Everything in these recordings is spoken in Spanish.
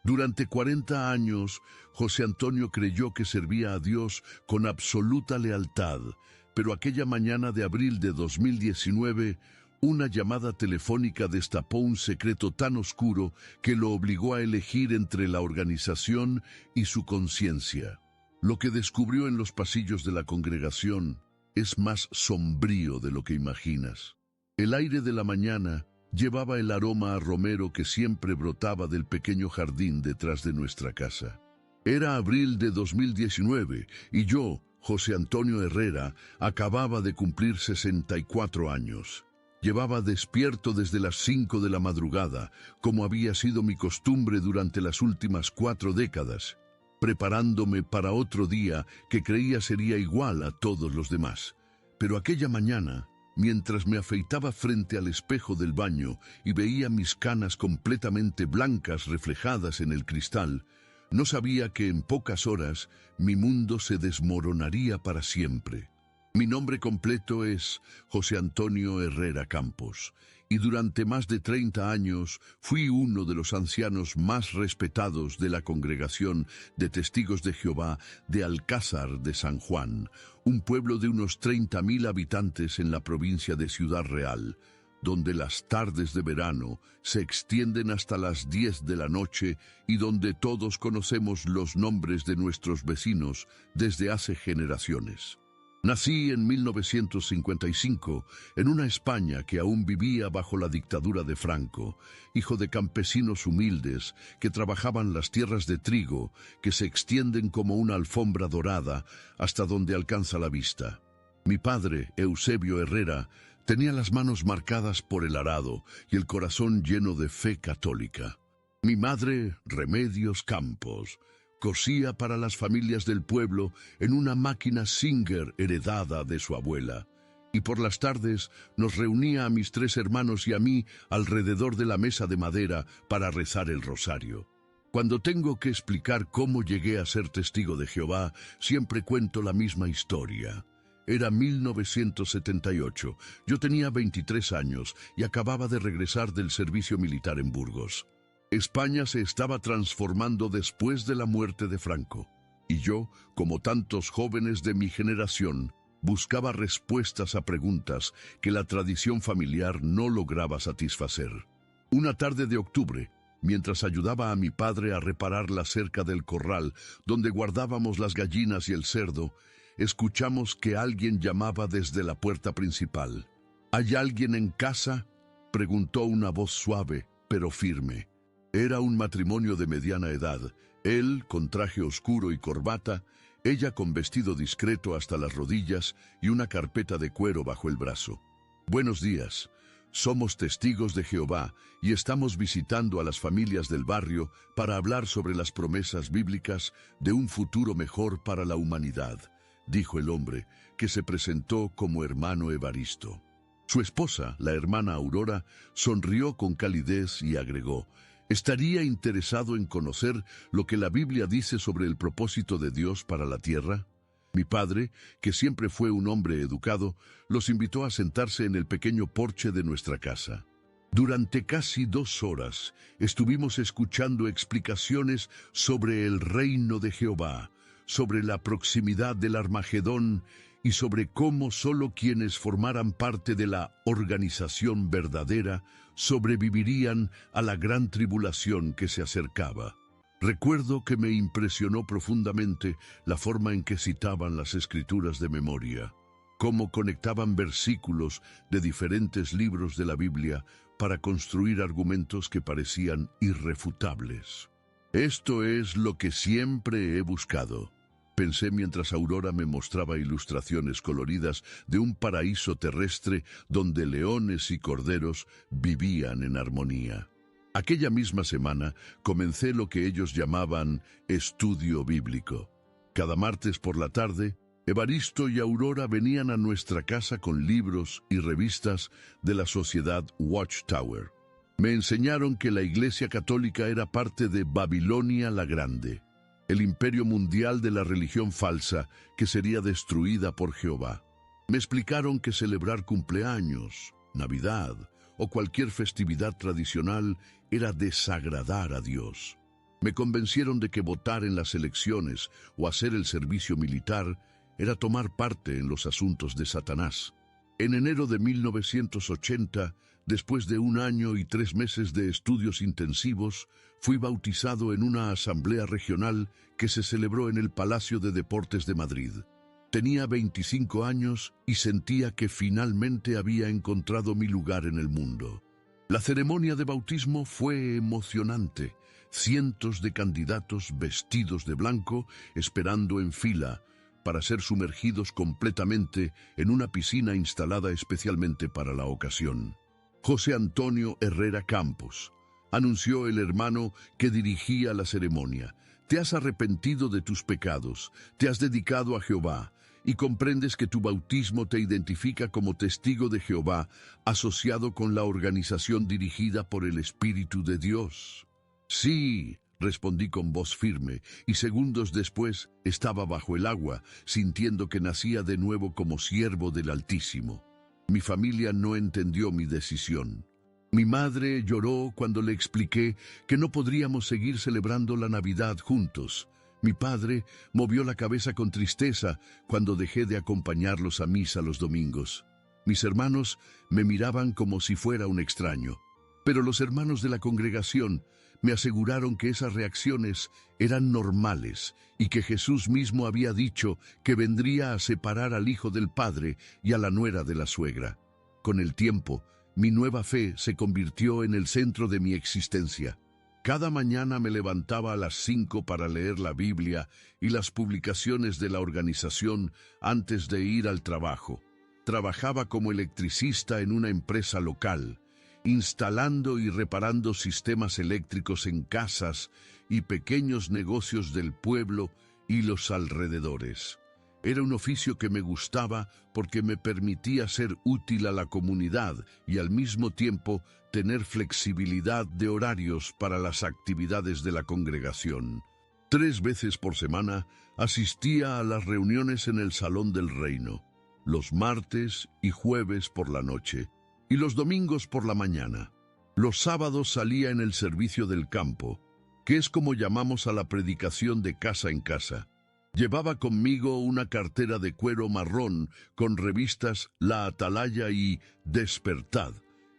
Durante 40 años, José Antonio creyó que servía a Dios con absoluta lealtad, pero aquella mañana de abril de 2019, una llamada telefónica destapó un secreto tan oscuro que lo obligó a elegir entre la organización y su conciencia. Lo que descubrió en los pasillos de la congregación es más sombrío de lo que imaginas. El aire de la mañana llevaba el aroma a romero que siempre brotaba del pequeño jardín detrás de nuestra casa. Era abril de 2019 y yo, José Antonio Herrera, acababa de cumplir 64 años. Llevaba despierto desde las 5 de la madrugada, como había sido mi costumbre durante las últimas 4 décadas, preparándome para otro día que creía sería igual a todos los demás. Pero aquella mañana, mientras me afeitaba frente al espejo del baño y veía mis canas completamente blancas reflejadas en el cristal, no sabía que en pocas horas mi mundo se desmoronaría para siempre. Mi nombre completo es José Antonio Herrera Campos, y durante más de 30 años fui uno de los ancianos más respetados de la Congregación de Testigos de Jehová de Alcázar de San Juan, un pueblo de unos 30.000 habitantes en la provincia de Ciudad Real, donde las tardes de verano se extienden hasta las 10 de la noche y donde todos conocemos los nombres de nuestros vecinos desde hace generaciones. Nací en 1955 en una España que aún vivía bajo la dictadura de Franco, hijo de campesinos humildes que trabajaban las tierras de trigo que se extienden como una alfombra dorada hasta donde alcanza la vista. Mi padre, Eusebio Herrera, tenía las manos marcadas por el arado y el corazón lleno de fe católica. Mi madre, Remedios Campos, cosía para las familias del pueblo en una máquina Singer heredada de su abuela, y por las tardes nos reunía a mis 3 hermanos y a mí alrededor de la mesa de madera para rezar el rosario. Cuando tengo que explicar cómo llegué a ser testigo de Jehová, siempre cuento la misma historia. Era 1978, yo tenía 23 años y acababa de regresar del servicio militar en Burgos. España se estaba transformando después de la muerte de Franco, y yo, como tantos jóvenes de mi generación, buscaba respuestas a preguntas que la tradición familiar no lograba satisfacer. Una tarde de octubre, mientras ayudaba a mi padre a reparar la cerca del corral donde guardábamos las gallinas y el cerdo, escuchamos que alguien llamaba desde la puerta principal. ¿Hay alguien en casa?, preguntó una voz suave, pero firme. Era un matrimonio de mediana edad, él con traje oscuro y corbata, ella con vestido discreto hasta las rodillas y una carpeta de cuero bajo el brazo. Buenos días, somos testigos de Jehová y estamos visitando a las familias del barrio para hablar sobre las promesas bíblicas de un futuro mejor para la humanidad, dijo el hombre, que se presentó como hermano Evaristo. Su esposa, la hermana Aurora, sonrió con calidez y agregó: ¿estaría interesado en conocer lo que la Biblia dice sobre el propósito de Dios para la tierra? Mi padre, que siempre fue un hombre educado, los invitó a sentarse en el pequeño porche de nuestra casa. Durante casi 2 horas estuvimos escuchando explicaciones sobre el reino de Jehová, sobre la proximidad del Armagedón y sobre cómo solo quienes formaran parte de la organización verdadera sobrevivirían a la gran tribulación que se acercaba. Recuerdo que me impresionó profundamente la forma en que citaban las escrituras de memoria, cómo conectaban versículos de diferentes libros de la Biblia para construir argumentos que parecían irrefutables. Esto es lo que siempre he buscado, pensé mientras Aurora me mostraba ilustraciones coloridas de un paraíso terrestre donde leones y corderos vivían en armonía. Aquella misma semana comencé lo que ellos llamaban estudio bíblico. Cada martes por la tarde, Evaristo y Aurora venían a nuestra casa con libros y revistas de la sociedad Watchtower. Me enseñaron que la Iglesia Católica era parte de Babilonia la Grande, el imperio mundial de la religión falsa que sería destruida por Jehová. Me explicaron que celebrar cumpleaños, Navidad o cualquier festividad tradicional era desagradar a Dios. Me convencieron de que votar en las elecciones o hacer el servicio militar era tomar parte en los asuntos de Satanás. En enero de 1980, después de 1 año y 3 meses de estudios intensivos, fui bautizado en una asamblea regional que se celebró en el Palacio de Deportes de Madrid. Tenía 25 años y sentía que finalmente había encontrado mi lugar en el mundo. La ceremonia de bautismo fue emocionante. Cientos de candidatos vestidos de blanco esperando en fila para ser sumergidos completamente en una piscina instalada especialmente para la ocasión. José Antonio Herrera Campos, anunció el hermano que dirigía la ceremonia. Te has arrepentido de tus pecados, te has dedicado a Jehová y comprendes que tu bautismo te identifica como testigo de Jehová asociado con la organización dirigida por el Espíritu de Dios. Sí, respondí con voz firme, y segundos después estaba bajo el agua, sintiendo que nacía de nuevo como siervo del Altísimo. Mi familia no entendió mi decisión. Mi madre lloró cuando le expliqué que no podríamos seguir celebrando la Navidad juntos. Mi padre movió la cabeza con tristeza cuando dejé de acompañarlos a misa los domingos. Mis hermanos me miraban como si fuera un extraño. Pero los hermanos de la congregación me aseguraron que esas reacciones eran normales y que Jesús mismo había dicho que vendría a separar al hijo del padre y a la nuera de la suegra. Con el tiempo, mi nueva fe se convirtió en el centro de mi existencia. Cada mañana me levantaba a las 5 para leer la Biblia y las publicaciones de la organización antes de ir al trabajo. Trabajaba como electricista en una empresa local, instalando y reparando sistemas eléctricos en casas y pequeños negocios del pueblo y los alrededores. Era un oficio que me gustaba porque me permitía ser útil a la comunidad y al mismo tiempo tener flexibilidad de horarios para las actividades de la congregación. 3 veces por semana asistía a las reuniones en el Salón del Reino, los martes y jueves por la noche, y los domingos por la mañana. Los sábados salía en el servicio del campo, que es como llamamos a la predicación de casa en casa. Llevaba conmigo una cartera de cuero marrón con revistas La Atalaya y Despertad,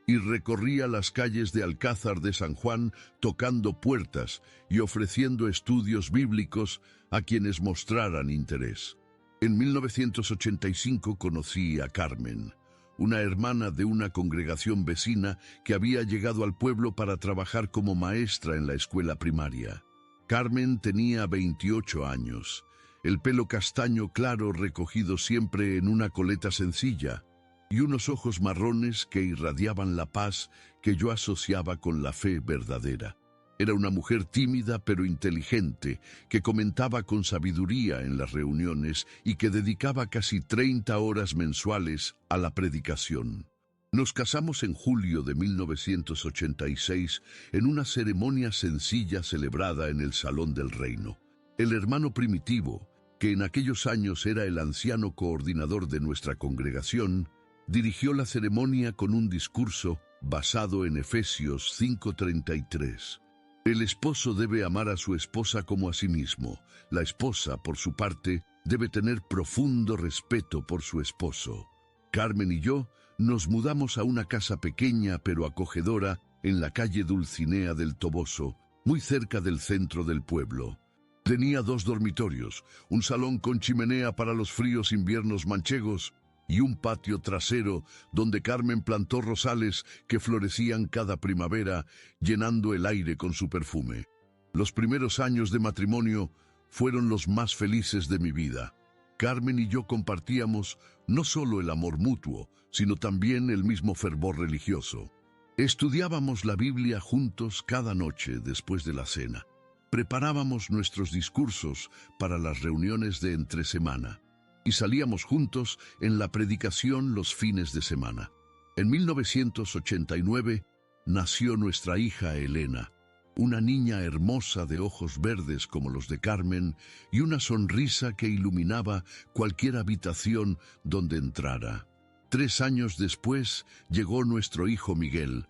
y recorría las calles de Alcázar de San Juan tocando puertas y ofreciendo estudios bíblicos a quienes mostraran interés. En 1985 conocí a Carmen, una hermana de una congregación vecina que había llegado al pueblo para trabajar como maestra en la escuela primaria. Carmen tenía 28 años, el pelo castaño claro recogido siempre en una coleta sencilla, y unos ojos marrones que irradiaban la paz que yo asociaba con la fe verdadera. Era una mujer tímida pero inteligente, que comentaba con sabiduría en las reuniones y que dedicaba casi 30 horas mensuales a la predicación. Nos casamos en julio de 1986 en una ceremonia sencilla celebrada en el Salón del Reino. El hermano Primitivo, que en aquellos años era el anciano coordinador de nuestra congregación, dirigió la ceremonia con un discurso basado en Efesios 5:33. El esposo debe amar a su esposa como a sí mismo. La esposa, por su parte, debe tener profundo respeto por su esposo. Carmen y yo nos mudamos a una casa pequeña pero acogedora en la calle Dulcinea del Toboso, muy cerca del centro del pueblo. Tenía 2 dormitorios, un salón con chimenea para los fríos inviernos manchegos y un patio trasero donde Carmen plantó rosales que florecían cada primavera, llenando el aire con su perfume. Los primeros años de matrimonio fueron los más felices de mi vida. Carmen y yo compartíamos no solo el amor mutuo, sino también el mismo fervor religioso. Estudiábamos la Biblia juntos cada noche después de la cena. Preparábamos nuestros discursos para las reuniones de entre semana y salíamos juntos en la predicación los fines de semana. En 1989 nació nuestra hija Elena, una niña hermosa de ojos verdes como los de Carmen y una sonrisa que iluminaba cualquier habitación donde entrara. 3 años después llegó nuestro hijo Miguel,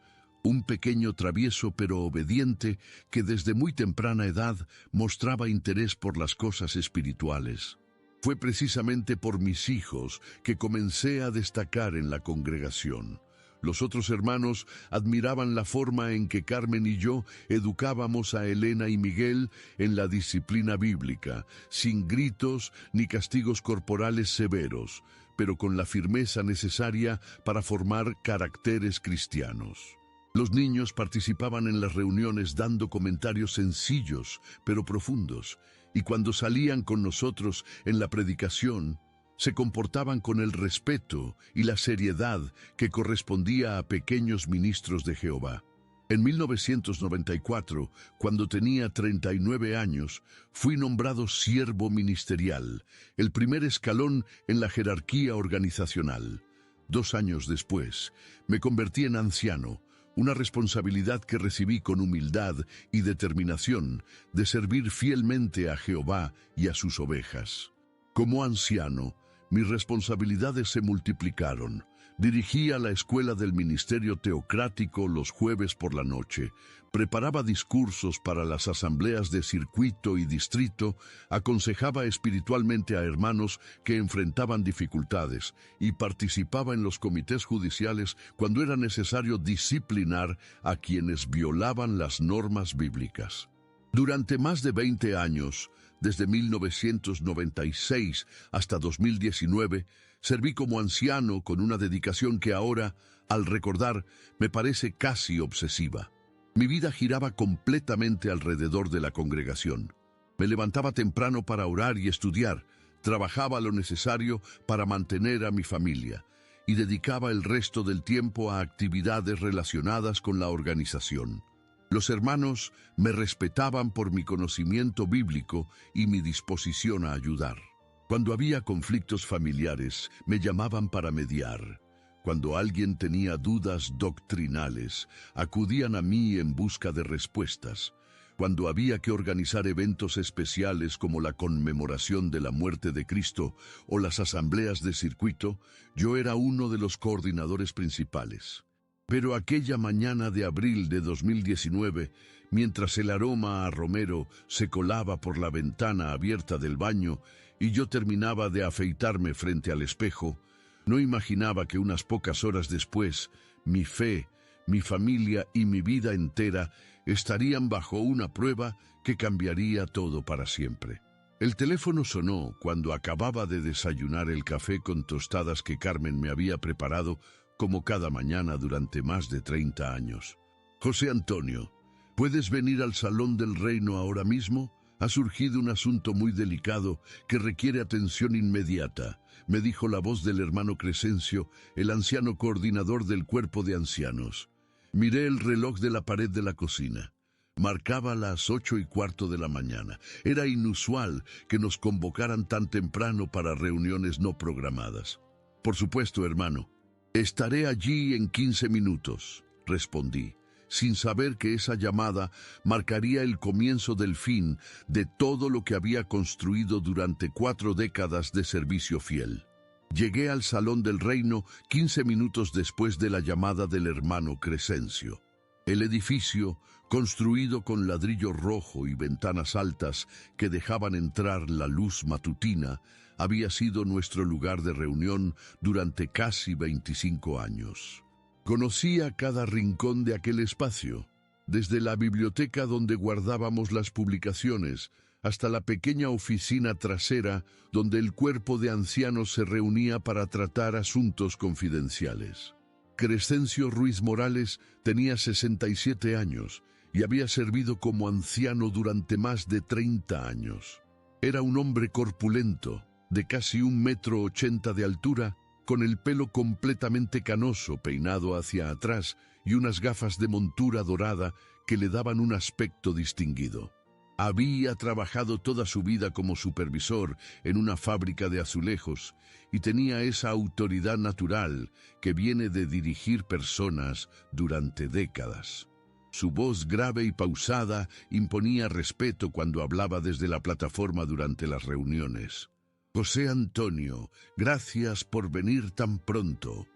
un pequeño travieso pero obediente que desde muy temprana edad mostraba interés por las cosas espirituales. Fue precisamente por mis hijos que comencé a destacar en la congregación. Los otros hermanos admiraban la forma en que Carmen y yo educábamos a Elena y Miguel en la disciplina bíblica, sin gritos ni castigos corporales severos, pero con la firmeza necesaria para formar caracteres cristianos. Los niños participaban en las reuniones dando comentarios sencillos pero profundos, y cuando salían con nosotros en la predicación, se comportaban con el respeto y la seriedad que correspondía a pequeños ministros de Jehová. En 1994, cuando tenía 39 años, fui nombrado siervo ministerial, el primer escalón en la jerarquía organizacional. 2 años después, me convertí en anciano, una responsabilidad que recibí con humildad y determinación de servir fielmente a Jehová y a sus ovejas. Como anciano, mis responsabilidades se multiplicaron. Dirigía la escuela del ministerio teocrático los jueves por la noche, preparaba discursos para las asambleas de circuito y distrito, aconsejaba espiritualmente a hermanos que enfrentaban dificultades y participaba en los comités judiciales cuando era necesario disciplinar a quienes violaban las normas bíblicas. Durante más de 20 años, desde 1996 hasta 2019, serví como anciano con una dedicación que ahora, al recordar, me parece casi obsesiva. Mi vida giraba completamente alrededor de la congregación. Me levantaba temprano para orar y estudiar, trabajaba lo necesario para mantener a mi familia y dedicaba el resto del tiempo a actividades relacionadas con la organización. Los hermanos me respetaban por mi conocimiento bíblico y mi disposición a ayudar. Cuando había conflictos familiares, me llamaban para mediar. Cuando alguien tenía dudas doctrinales, acudían a mí en busca de respuestas. Cuando había que organizar eventos especiales como la conmemoración de la muerte de Cristo o las asambleas de circuito, yo era uno de los coordinadores principales. Pero aquella mañana de abril de 2019, mientras el aroma a romero se colaba por la ventana abierta del baño y yo terminaba de afeitarme frente al espejo, no imaginaba que unas pocas horas después, mi fe, mi familia y mi vida entera estarían bajo una prueba que cambiaría todo para siempre. El teléfono sonó cuando acababa de desayunar el café con tostadas que Carmen me había preparado como cada mañana durante más de 30 años. José Antonio, ¿puedes venir al Salón del Reino ahora mismo? Ha surgido un asunto muy delicado que requiere atención inmediata, me dijo la voz del hermano Crescencio, el anciano coordinador del cuerpo de ancianos. Miré el reloj de la pared de la cocina. Marcaba las 8:15 de la mañana. Era inusual que nos convocaran tan temprano para reuniones no programadas. Por supuesto, hermano. Estaré allí en 15 minutos, respondí, sin saber que esa llamada marcaría el comienzo del fin de todo lo que había construido durante 4 décadas de servicio fiel. Llegué al Salón del Reino 15 minutos después de la llamada del hermano Crescencio. El edificio, construido con ladrillo rojo y ventanas altas que dejaban entrar la luz matutina, había sido nuestro lugar de reunión durante casi 25 años. Conocía cada rincón de aquel espacio, desde la biblioteca donde guardábamos las publicaciones, hasta la pequeña oficina trasera donde el cuerpo de ancianos se reunía para tratar asuntos confidenciales. Crescencio Ruiz Morales tenía 67 años y había servido como anciano durante más de 30 años. Era un hombre corpulento, de casi 1,80 m de altura, con el pelo completamente canoso peinado hacia atrás y unas gafas de montura dorada que le daban un aspecto distinguido. Había trabajado toda su vida como supervisor en una fábrica de azulejos y tenía esa autoridad natural que viene de dirigir personas durante décadas. Su voz grave y pausada imponía respeto cuando hablaba desde la plataforma durante las reuniones. José Antonio, gracias por venir tan pronto.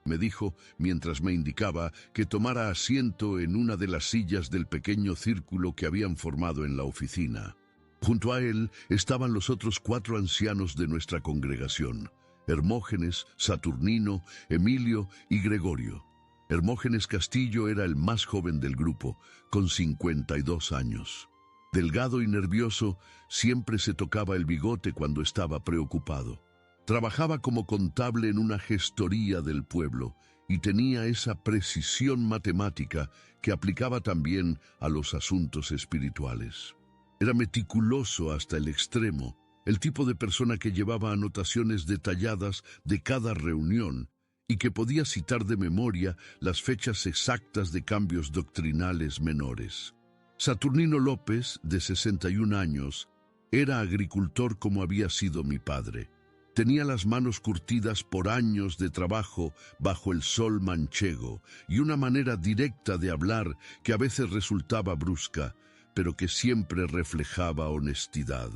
me dijo mientras me indicaba que tomara asiento en una de las sillas del pequeño círculo que habían formado en la oficina. Junto a él estaban los otros 4 ancianos de nuestra congregación: Hermógenes, Saturnino, Emilio y Gregorio. Hermógenes Castillo era el más joven del grupo, con 52 años. Delgado y nervioso, siempre se tocaba el bigote cuando estaba preocupado. Trabajaba como contable en una gestoría del pueblo y tenía esa precisión matemática que aplicaba también a los asuntos espirituales. Era meticuloso hasta el extremo, el tipo de persona que llevaba anotaciones detalladas de cada reunión y que podía citar de memoria las fechas exactas de cambios doctrinales menores. Saturnino López, de 61 años, era agricultor como había sido mi padre. Tenía las manos curtidas por años de trabajo bajo el sol manchego y una manera directa de hablar que a veces resultaba brusca, pero que siempre reflejaba honestidad.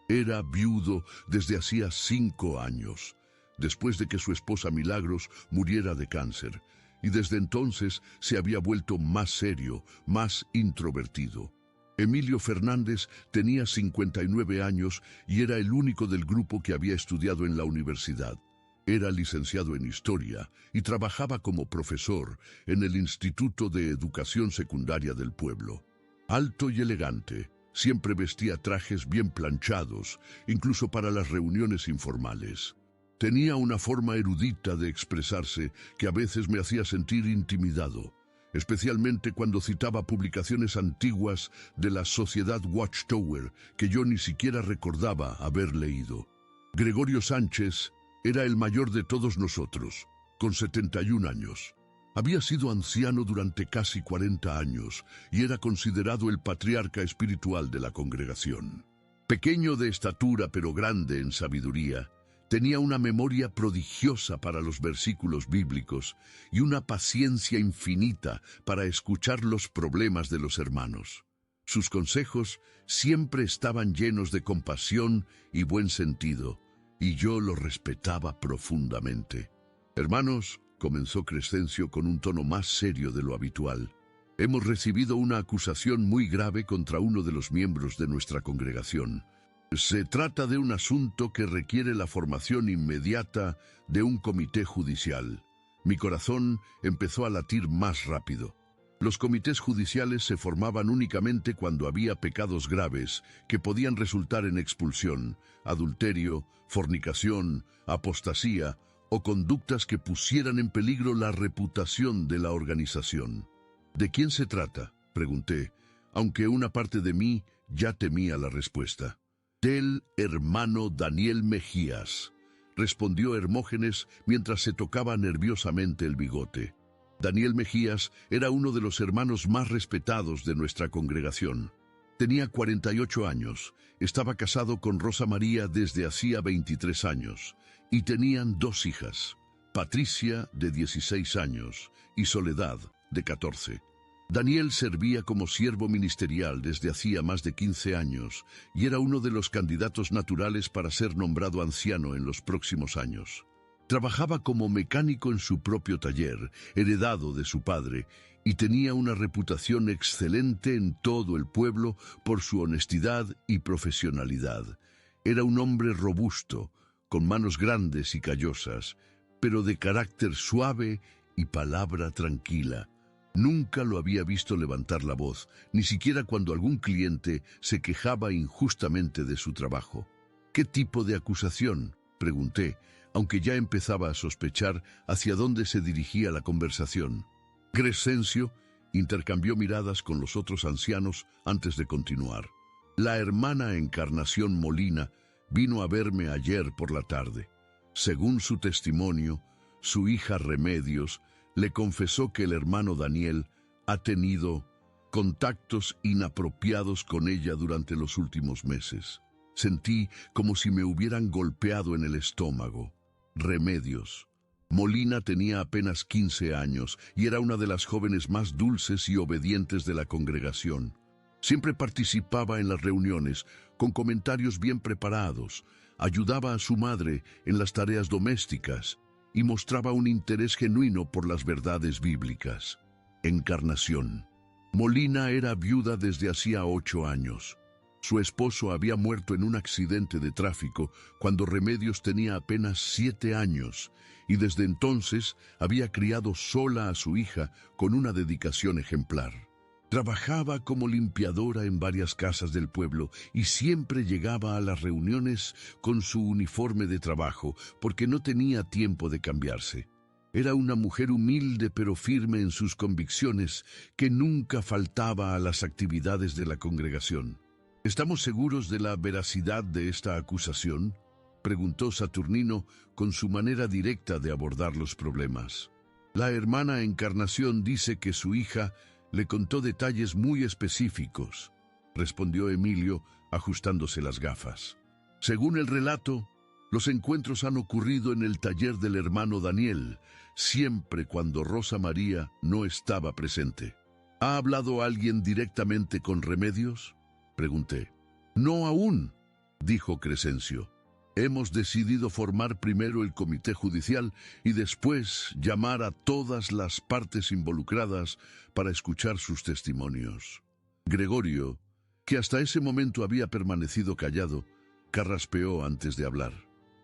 Era viudo desde hacía 5 años, después de que su esposa Milagros muriera de cáncer, y desde entonces se había vuelto más serio, más introvertido. Emilio Fernández tenía 59 años y era el único del grupo que había estudiado en la universidad. Era licenciado en Historia y trabajaba como profesor en el Instituto de Educación Secundaria del pueblo. Alto y elegante, siempre vestía trajes bien planchados, incluso para las reuniones informales. Tenía una forma erudita de expresarse que a veces me hacía sentir intimidado, especialmente cuando citaba publicaciones antiguas de la Sociedad Watchtower que yo ni siquiera recordaba haber leído. Gregorio Sánchez era el mayor de todos nosotros, con 71 años. Había sido anciano durante casi 40 años y era considerado el patriarca espiritual de la congregación. Pequeño de estatura pero grande en sabiduría, tenía una memoria prodigiosa para los versículos bíblicos y una paciencia infinita para escuchar los problemas de los hermanos. Sus consejos siempre estaban llenos de compasión y buen sentido, y yo los respetaba profundamente. Hermanos, comenzó Crescencio con un tono más serio de lo habitual, hemos recibido una acusación muy grave contra uno de los miembros de nuestra congregación. Se trata de un asunto que requiere la formación inmediata de un comité judicial. Mi corazón empezó a latir más rápido. Los comités judiciales se formaban únicamente cuando había pecados graves que podían resultar en expulsión, adulterio, fornicación, apostasía o conductas que pusieran en peligro la reputación de la organización. ¿De quién se trata?, pregunté, aunque una parte de mí ya temía la respuesta. Del hermano Daniel Mejías, respondió Hermógenes mientras se tocaba nerviosamente el bigote. Daniel Mejías era uno de los hermanos más respetados de nuestra congregación. Tenía 48 años, estaba casado con Rosa María desde hacía 23 años y tenían 2 hijas, Patricia, de 16 años, y Soledad, de 14. Daniel servía como siervo ministerial desde hacía más de 15 años y era uno de los candidatos naturales para ser nombrado anciano en los próximos años. Trabajaba como mecánico en su propio taller, heredado de su padre, y tenía una reputación excelente en todo el pueblo por su honestidad y profesionalidad. Era un hombre robusto, con manos grandes y callosas, pero de carácter suave y palabra tranquila. Nunca lo había visto levantar la voz, ni siquiera cuando algún cliente se quejaba injustamente de su trabajo. ¿Qué tipo de acusación?, pregunté, aunque ya empezaba a sospechar hacia dónde se dirigía la conversación. Crescencio intercambió miradas con los otros ancianos antes de continuar. La hermana Encarnación Molina vino a verme ayer por la tarde. Según su testimonio, su hija Remedios le confesó que el hermano Daniel ha tenido contactos inapropiados con ella durante los últimos meses. Sentí como si me hubieran golpeado en el estómago. Remedios. Molina tenía apenas 15 años y era una de las jóvenes más dulces y obedientes de la congregación. Siempre participaba en las reuniones, con comentarios bien preparados, ayudaba a su madre en las tareas domésticas y mostraba un interés genuino por las verdades bíblicas. Encarnación. Molina era viuda desde hacía 8 años. Su esposo había muerto en un accidente de tráfico cuando Remedios tenía apenas 7 años y desde entonces había criado sola a su hija con una dedicación ejemplar. Trabajaba como limpiadora en varias casas del pueblo y siempre llegaba a las reuniones con su uniforme de trabajo porque no tenía tiempo de cambiarse. Era una mujer humilde pero firme en sus convicciones que nunca faltaba a las actividades de la congregación. ¿Estamos seguros de la veracidad de esta acusación?, preguntó Saturnino con su manera directa de abordar los problemas. La hermana Encarnación dice que su hija le contó detalles muy específicos, respondió Emilio, ajustándose las gafas. Según el relato, los encuentros han ocurrido en el taller del hermano Daniel, siempre cuando Rosa María no estaba presente. ¿Ha hablado alguien directamente con Remedios?, pregunté. No aún, dijo Crescencio. Hemos decidido formar primero el comité judicial y después llamar a todas las partes involucradas para escuchar sus testimonios. Gregorio, que hasta ese momento había permanecido callado, carraspeó antes de hablar.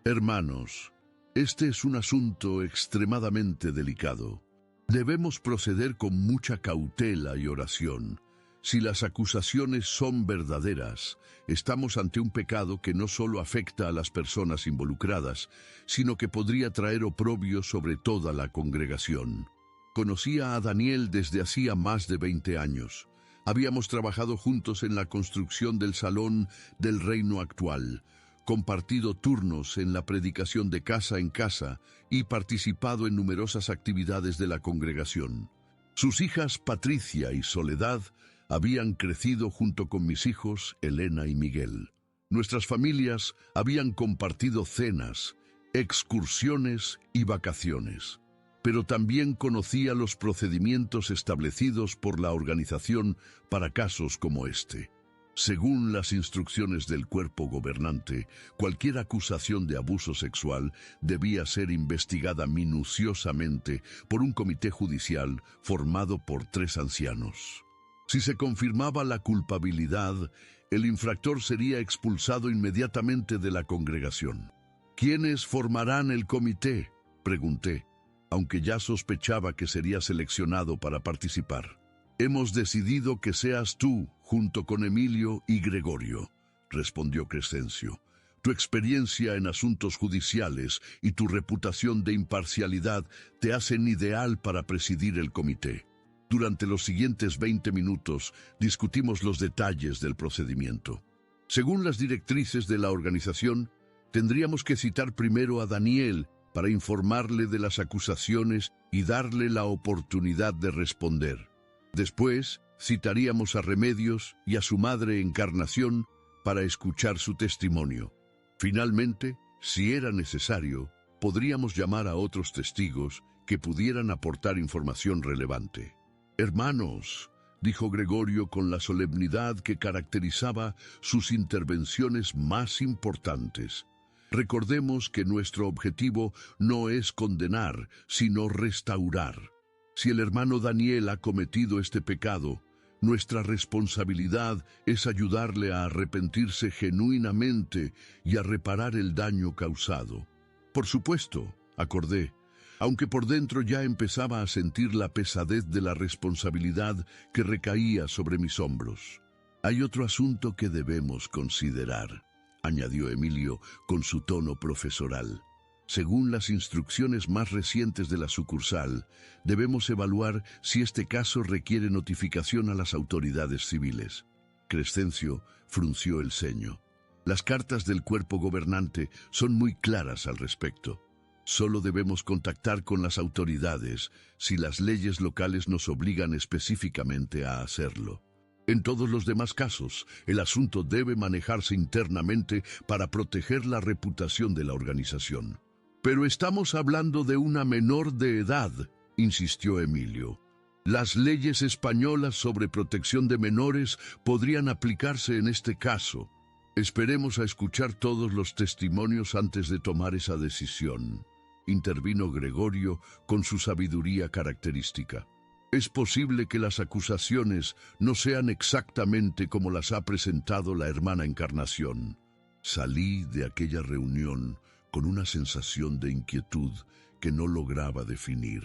Hermanos, este es un asunto extremadamente delicado. Debemos proceder con mucha cautela y oración. Si las acusaciones son verdaderas, estamos ante un pecado que no solo afecta a las personas involucradas, sino que podría traer oprobio sobre toda la congregación. Conocía a Daniel desde hacía más de 20 años. Habíamos trabajado juntos en la construcción del Salón del Reino Actual, compartido turnos en la predicación de casa en casa y participado en numerosas actividades de la congregación. Sus hijas Patricia y Soledad habían crecido junto con mis hijos Elena y Miguel. Nuestras familias habían compartido cenas, excursiones y vacaciones, pero también conocía los procedimientos establecidos por la organización para casos como este. Según las instrucciones del cuerpo gobernante, cualquier acusación de abuso sexual debía ser investigada minuciosamente por un comité judicial formado por 3 ancianos. Si se confirmaba la culpabilidad, el infractor sería expulsado inmediatamente de la congregación. ¿Quiénes formarán el comité?, pregunté, aunque ya sospechaba que sería seleccionado para participar. Hemos decidido que seas tú, junto con Emilio y Gregorio, respondió Crescencio. Tu experiencia en asuntos judiciales y tu reputación de imparcialidad te hacen ideal para presidir el comité. Durante los siguientes 20 minutos discutimos los detalles del procedimiento. Según las directrices de la organización, tendríamos que citar primero a Daniel para informarle de las acusaciones y darle la oportunidad de responder. Después, citaríamos a Remedios y a su madre Encarnación para escuchar su testimonio. Finalmente, si era necesario, podríamos llamar a otros testigos que pudieran aportar información relevante. Hermanos, dijo Gregorio con la solemnidad que caracterizaba sus intervenciones más importantes. Recordemos que nuestro objetivo no es condenar, sino restaurar. Si el hermano Daniel ha cometido este pecado, nuestra responsabilidad es ayudarle a arrepentirse genuinamente y a reparar el daño causado. Por supuesto, acordé, aunque por dentro ya empezaba a sentir la pesadez de la responsabilidad que recaía sobre mis hombros. Hay otro asunto que debemos considerar, añadió Emilio con su tono profesoral. Según las instrucciones más recientes de la sucursal, debemos evaluar si este caso requiere notificación a las autoridades civiles. Crescencio frunció el ceño. Las cartas del cuerpo gobernante son muy claras al respecto. Solo debemos contactar con las autoridades si las leyes locales nos obligan específicamente a hacerlo. En todos los demás casos, el asunto debe manejarse internamente para proteger la reputación de la organización. Pero estamos hablando de una menor de edad, insistió Emilio. Las leyes españolas sobre protección de menores podrían aplicarse en este caso. Esperemos a escuchar todos los testimonios antes de tomar esa decisión. intervino Gregorio con su sabiduría característica. Es posible que las acusaciones no sean exactamente como las ha presentado la hermana Encarnación. Salí de aquella reunión con una sensación de inquietud que no lograba definir.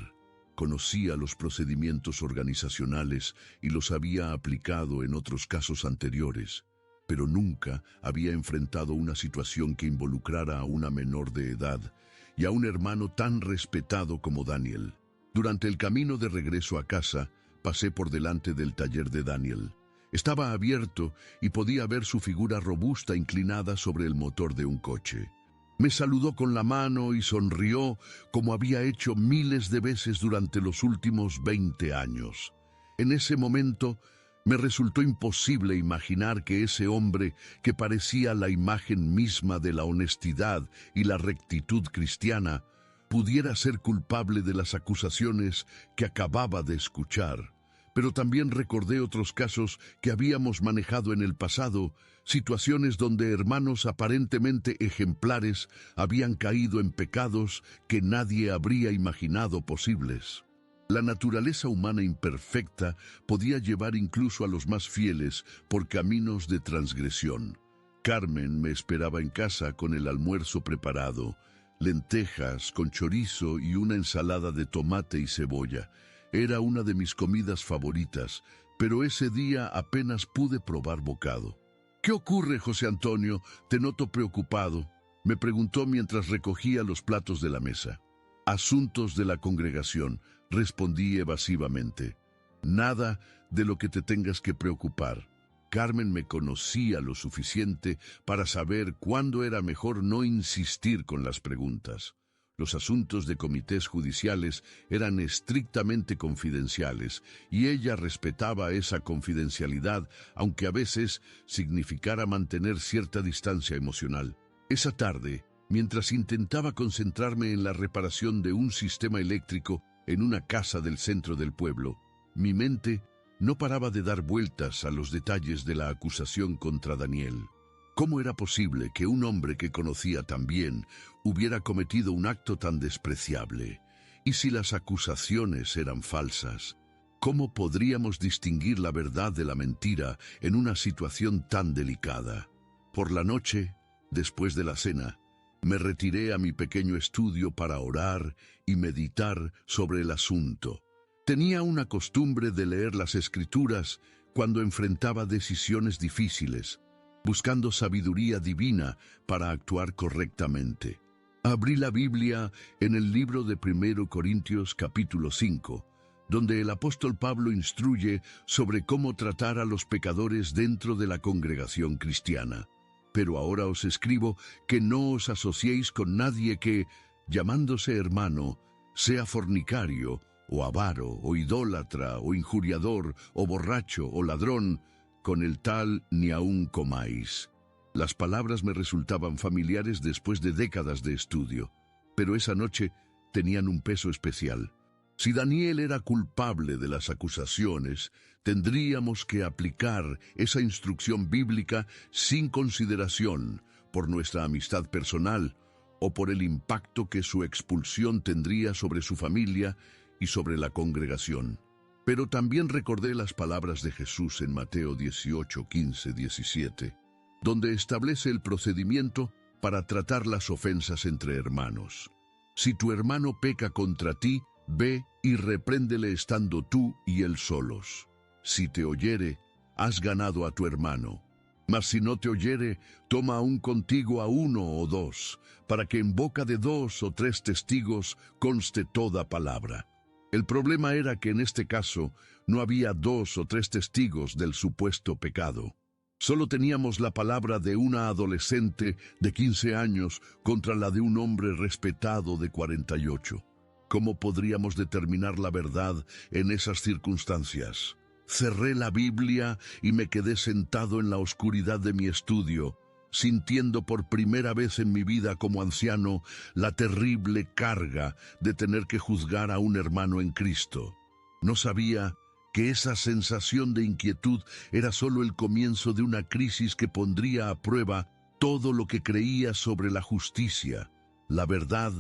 Conocía los procedimientos organizacionales y los había aplicado en otros casos anteriores, pero nunca había enfrentado una situación que involucrara a una menor de edad y a un hermano tan respetado como Daniel. Durante el camino de regreso a casa, pasé por delante del taller de Daniel. Estaba abierto y podía ver su figura robusta inclinada sobre el motor de un coche. Me saludó con la mano y sonrió como había hecho miles de veces durante los últimos 20 años. En ese momento me resultó imposible imaginar que ese hombre, que parecía la imagen misma de la honestidad y la rectitud cristiana, pudiera ser culpable de las acusaciones que acababa de escuchar. Pero también recordé otros casos que habíamos manejado en el pasado, situaciones donde hermanos aparentemente ejemplares habían caído en pecados que nadie habría imaginado posibles. La naturaleza humana imperfecta podía llevar incluso a los más fieles por caminos de transgresión. Carmen me esperaba en casa con el almuerzo preparado, lentejas con chorizo y una ensalada de tomate y cebolla. Era una de mis comidas favoritas, pero ese día apenas pude probar bocado. «¿Qué ocurre, José Antonio? Te noto preocupado», me preguntó mientras recogía los platos de la mesa. «Asuntos de la congregación», respondí evasivamente. «Nada de lo que te tengas que preocupar». Carmen me conocía lo suficiente para saber cuándo era mejor no insistir con las preguntas. Los asuntos de comités judiciales eran estrictamente confidenciales y ella respetaba esa confidencialidad, aunque a veces significara mantener cierta distancia emocional. Esa tarde, mientras intentaba concentrarme en la reparación de un sistema eléctrico en una casa del centro del pueblo, mi mente no paraba de dar vueltas a los detalles de la acusación contra Daniel. ¿Cómo era posible que un hombre que conocía tan bien hubiera cometido un acto tan despreciable? Y si las acusaciones eran falsas, ¿cómo podríamos distinguir la verdad de la mentira en una situación tan delicada? Por la noche, después de la cena, me retiré a mi pequeño estudio para orar y meditar sobre el asunto. Tenía una costumbre de leer las Escrituras cuando enfrentaba decisiones difíciles, buscando sabiduría divina para actuar correctamente. Abrí la Biblia en el libro de 1 Corintios capítulo 5, donde el apóstol Pablo instruye sobre cómo tratar a los pecadores dentro de la congregación cristiana. Pero ahora os escribo que no os asociéis con nadie que, llamándose hermano, sea fornicario, o avaro, o idólatra, o injuriador, o borracho, o ladrón. Con el tal ni aun comáis. Las palabras me resultaban familiares después de décadas de estudio, pero esa noche tenían un peso especial. Si Daniel era culpable de las acusaciones, tendríamos que aplicar esa instrucción bíblica sin consideración por nuestra amistad personal o por el impacto que su expulsión tendría sobre su familia y sobre la congregación. Pero también recordé las palabras de Jesús en Mateo 18, 15, 17, donde establece el procedimiento para tratar las ofensas entre hermanos. Si tu hermano peca contra ti, ve y repréndele estando tú y él solos. Si te oyere, has ganado a tu hermano. Mas si no te oyere, toma aún contigo a 1 o 2, para que en boca de 2 o 3 testigos conste toda palabra. El problema era que en este caso no había 2 o 3 testigos del supuesto pecado. Solo teníamos la palabra de una adolescente de 15 años contra la de un hombre respetado de 48. ¿Cómo podríamos determinar la verdad en esas circunstancias? Cerré la Biblia y me quedé sentado en la oscuridad de mi estudio, sintiendo por primera vez en mi vida como anciano la terrible carga de tener que juzgar a un hermano en Cristo. No sabía que esa sensación de inquietud era solo el comienzo de una crisis que pondría a prueba todo lo que creía sobre la justicia, la verdad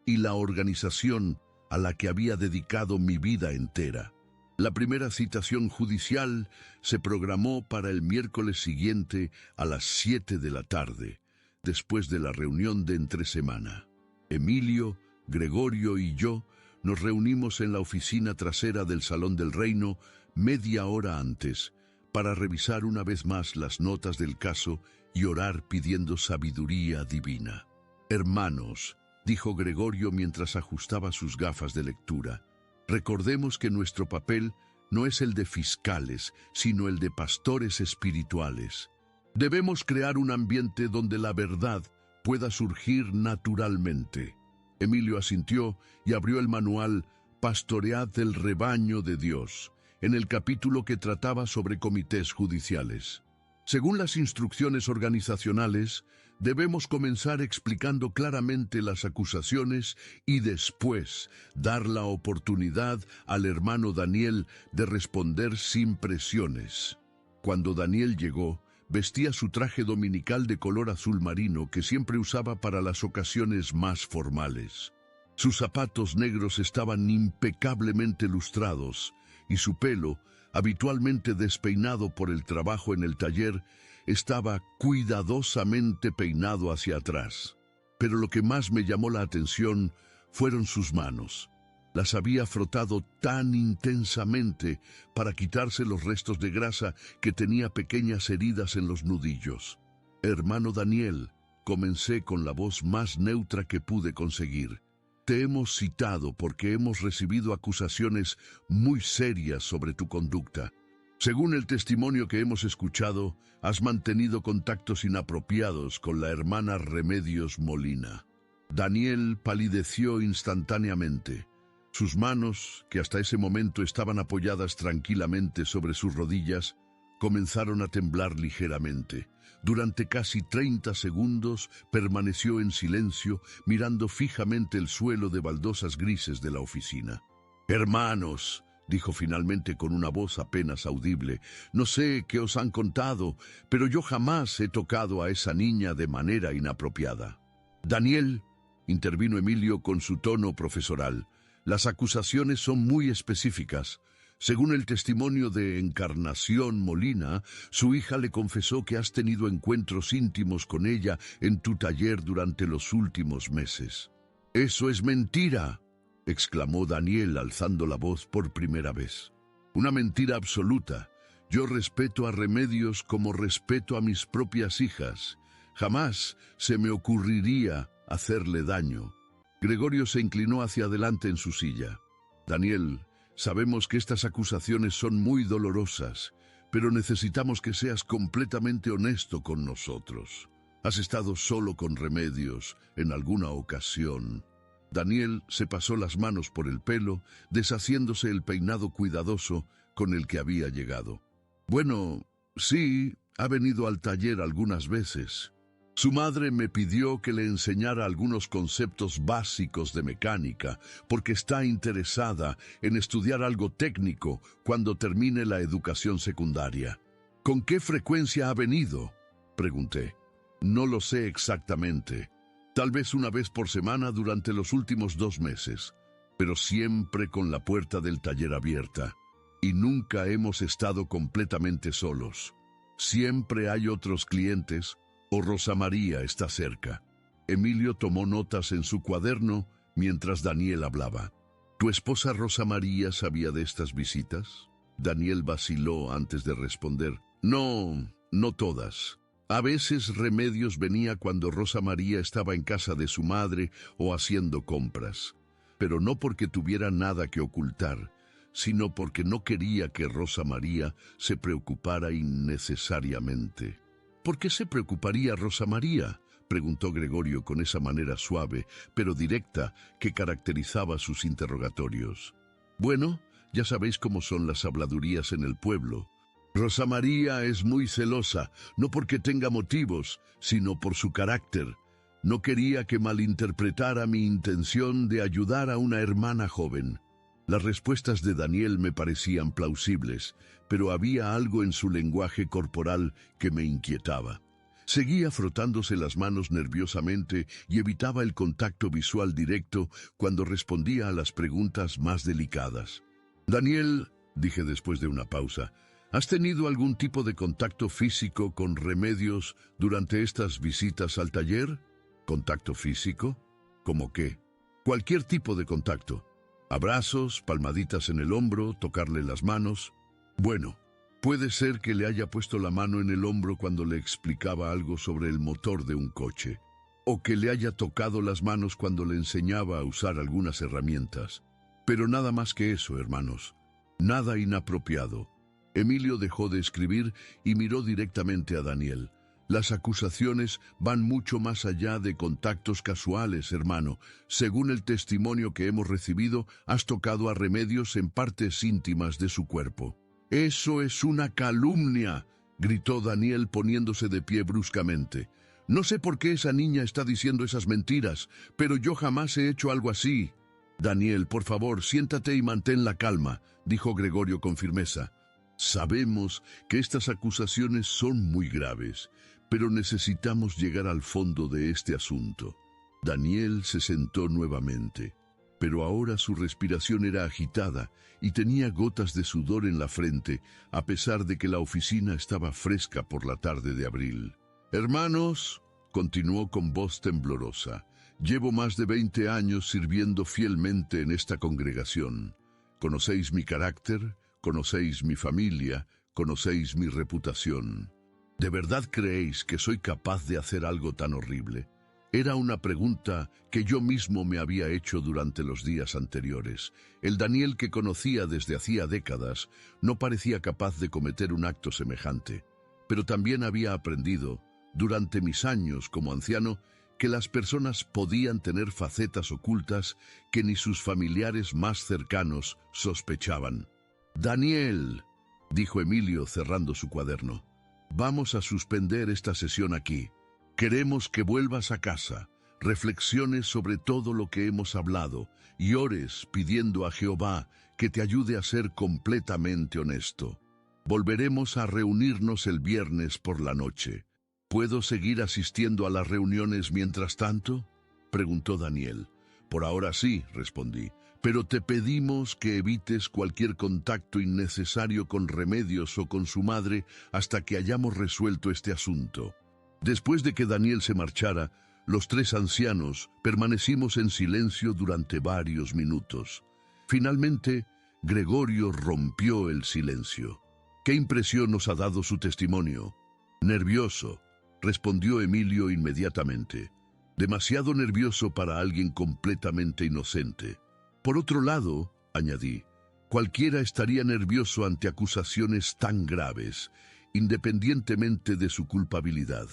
y la organización a la que había dedicado mi vida entera. La primera citación judicial se programó para el miércoles siguiente a las 7 de la tarde, después de la reunión de entresemana. Emilio, Gregorio y yo nos reunimos en la oficina trasera del Salón del Reino media hora antes para revisar una vez más las notas del caso y orar pidiendo sabiduría divina. Hermanos, dijo Gregorio mientras ajustaba sus gafas de lectura, recordemos que nuestro papel no es el de fiscales, sino el de pastores espirituales. Debemos crear un ambiente donde la verdad pueda surgir naturalmente. Emilio asintió y abrió el manual Pastoread el rebaño de Dios, en el capítulo que trataba sobre comités judiciales. Según las instrucciones organizacionales, debemos comenzar explicando claramente las acusaciones y después dar la oportunidad al hermano Daniel de responder sin presiones. Cuando Daniel llegó, vestía su traje dominical de color azul marino que siempre usaba para las ocasiones más formales. Sus zapatos negros estaban impecablemente lustrados y su pelo, habitualmente despeinado por el trabajo en el taller, estaba cuidadosamente peinado hacia atrás. Pero lo que más me llamó la atención fueron sus manos. Las había frotado tan intensamente para quitarse los restos de grasa que tenía pequeñas heridas en los nudillos. Hermano Daniel, comencé con la voz más neutra que pude conseguir. Te hemos citado porque hemos recibido acusaciones muy serias sobre tu conducta. Según el testimonio que hemos escuchado, has mantenido contactos inapropiados con la hermana Remedios Molina. Daniel palideció instantáneamente. Sus manos, que hasta ese momento estaban apoyadas tranquilamente sobre sus rodillas, comenzaron a temblar ligeramente. Durante casi 30 segundos permaneció en silencio, mirando fijamente el suelo de baldosas grises de la oficina. «Hermanos», dijo finalmente con una voz apenas audible, «no sé qué os han contado, pero yo jamás he tocado a esa niña de manera inapropiada». «Daniel», intervino Emilio con su tono profesoral, «las acusaciones son muy específicas. Según el testimonio de Encarnación Molina, su hija le confesó que has tenido encuentros íntimos con ella en tu taller durante los últimos meses». «¡Eso es mentira!», exclamó Daniel alzando la voz por primera vez. «Una mentira absoluta. Yo respeto a Remedios como respeto a mis propias hijas. Jamás se me ocurriría hacerle daño». Gregorio se inclinó hacia adelante en su silla. «Daniel, sabemos que estas acusaciones son muy dolorosas, pero necesitamos que seas completamente honesto con nosotros. ¿Has estado solo con Remedios en alguna ocasión?» Daniel se pasó las manos por el pelo, deshaciéndose el peinado cuidadoso con el que había llegado. «Bueno, sí, ha venido al taller algunas veces. Su madre me pidió que le enseñara algunos conceptos básicos de mecánica, porque está interesada en estudiar algo técnico cuando termine la educación secundaria». «¿Con qué frecuencia ha venido?», pregunté. «No lo sé exactamente. Tal vez una vez por semana durante los últimos 2 meses, pero siempre con la puerta del taller abierta. Y nunca hemos estado completamente solos. Siempre hay otros clientes o Rosa María está cerca». Emilio tomó notas en su cuaderno mientras Daniel hablaba. «¿Tu esposa Rosa María sabía de estas visitas?». Daniel vaciló antes de responder. «No, no todas. A veces Remedios venía cuando Rosa María estaba en casa de su madre o haciendo compras, pero no porque tuviera nada que ocultar, sino porque no quería que Rosa María se preocupara innecesariamente». «¿Por qué se preocuparía Rosa María?», preguntó Gregorio con esa manera suave, pero directa, que caracterizaba sus interrogatorios. «Bueno, ya sabéis cómo son las habladurías en el pueblo. Rosa María es muy celosa, no porque tenga motivos, sino por su carácter. No quería que malinterpretara mi intención de ayudar a una hermana joven». Las respuestas de Daniel me parecían plausibles, pero había algo en su lenguaje corporal que me inquietaba. Seguía frotándose las manos nerviosamente y evitaba el contacto visual directo cuando respondía a las preguntas más delicadas. Daniel, dije después de una pausa, ¿has tenido algún tipo de contacto físico con Remedios durante estas visitas al taller? ¿Contacto físico? ¿Cómo qué? Cualquier tipo de contacto. Abrazos, palmaditas en el hombro, tocarle las manos. Bueno, puede ser que le haya puesto la mano en el hombro cuando le explicaba algo sobre el motor de un coche, o que le haya tocado las manos cuando le enseñaba a usar algunas herramientas. Pero nada más que eso, hermanos. Nada inapropiado. Emilio dejó de escribir y miró directamente a Daniel. Las acusaciones van mucho más allá de contactos casuales, hermano. Según el testimonio que hemos recibido, has tocado a Remedios en partes íntimas de su cuerpo. «¡Eso es una calumnia!», gritó Daniel poniéndose de pie bruscamente. «No sé por qué esa niña está diciendo esas mentiras, pero yo jamás he hecho algo así». «Daniel, por favor, siéntate y mantén la calma», dijo Gregorio con firmeza. «Sabemos que estas acusaciones son muy graves, pero necesitamos llegar al fondo de este asunto». Daniel se sentó nuevamente, pero ahora su respiración era agitada y tenía gotas de sudor en la frente, a pesar de que la oficina estaba fresca por la tarde de abril. «Hermanos», continuó con voz temblorosa, «llevo más de 20 años sirviendo fielmente en esta congregación. Conocéis mi carácter, conocéis mi familia, conocéis mi reputación. ¿De verdad creéis que soy capaz de hacer algo tan horrible?». Era una pregunta que yo mismo me había hecho durante los días anteriores. El Daniel que conocía desde hacía décadas no parecía capaz de cometer un acto semejante, pero también había aprendido, durante mis años como anciano, que las personas podían tener facetas ocultas que ni sus familiares más cercanos sospechaban. «Daniel», dijo Emilio cerrando su cuaderno, «vamos a suspender esta sesión aquí. Queremos que vuelvas a casa, reflexiones sobre todo lo que hemos hablado y ores pidiendo a Jehová que te ayude a ser completamente honesto. Volveremos a reunirnos el viernes por la noche. ¿Puedo seguir asistiendo a las reuniones mientras tanto?», preguntó Daniel. «Por ahora sí», respondí, «pero te pedimos que evites cualquier contacto innecesario con Remedios o con su madre hasta que hayamos resuelto este asunto». Después de que Daniel se marchara, los tres ancianos permanecimos en silencio durante varios minutos. Finalmente, Gregorio rompió el silencio. «¿Qué impresión nos ha dado su testimonio?». «Nervioso», respondió Emilio inmediatamente. «Demasiado nervioso para alguien completamente inocente». «Por otro lado», añadí, «cualquiera estaría nervioso ante acusaciones tan graves, independientemente de su culpabilidad».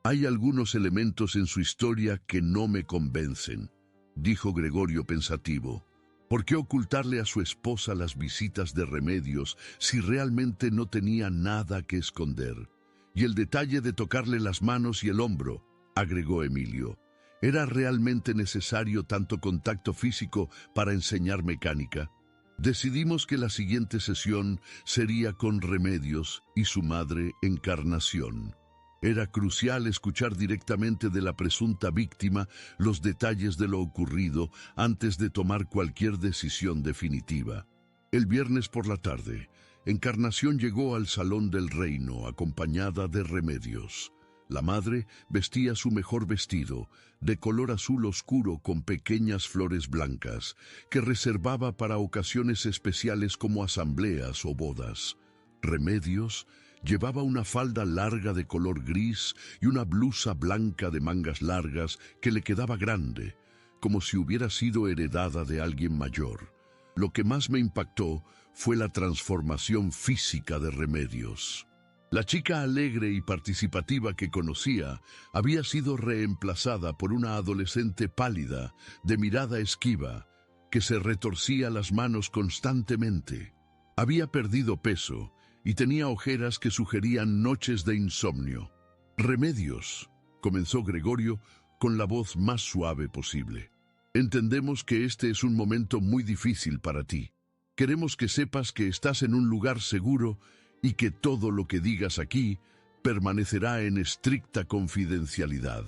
«Hay algunos elementos en su historia que no me convencen», dijo Gregorio pensativo. «¿Por qué ocultarle a su esposa las visitas de Remedios si realmente no tenía nada que esconder? Y el detalle de tocarle las manos y el hombro», agregó Emilio. «¿Era realmente necesario tanto contacto físico para enseñar mecánica?». Decidimos que la siguiente sesión sería con Remedios y su madre Encarnación. Era crucial escuchar directamente de la presunta víctima los detalles de lo ocurrido antes de tomar cualquier decisión definitiva. El viernes por la tarde, Encarnación llegó al Salón del Reino acompañada de Remedios. La madre vestía su mejor vestido, de color azul oscuro con pequeñas flores blancas, que reservaba para ocasiones especiales como asambleas o bodas. Remedios llevaba una falda larga de color gris y una blusa blanca de mangas largas que le quedaba grande, como si hubiera sido heredada de alguien mayor. Lo que más me impactó fue la transformación física de Remedios. La chica alegre y participativa que conocía había sido reemplazada por una adolescente pálida, de mirada esquiva, que se retorcía las manos constantemente. Había perdido peso y tenía ojeras que sugerían noches de insomnio. «Remedios», comenzó Gregorio con la voz más suave posible. «Entendemos que este es un momento muy difícil para ti. Queremos que sepas que estás en un lugar seguro y que todo lo que digas aquí permanecerá en estricta confidencialidad.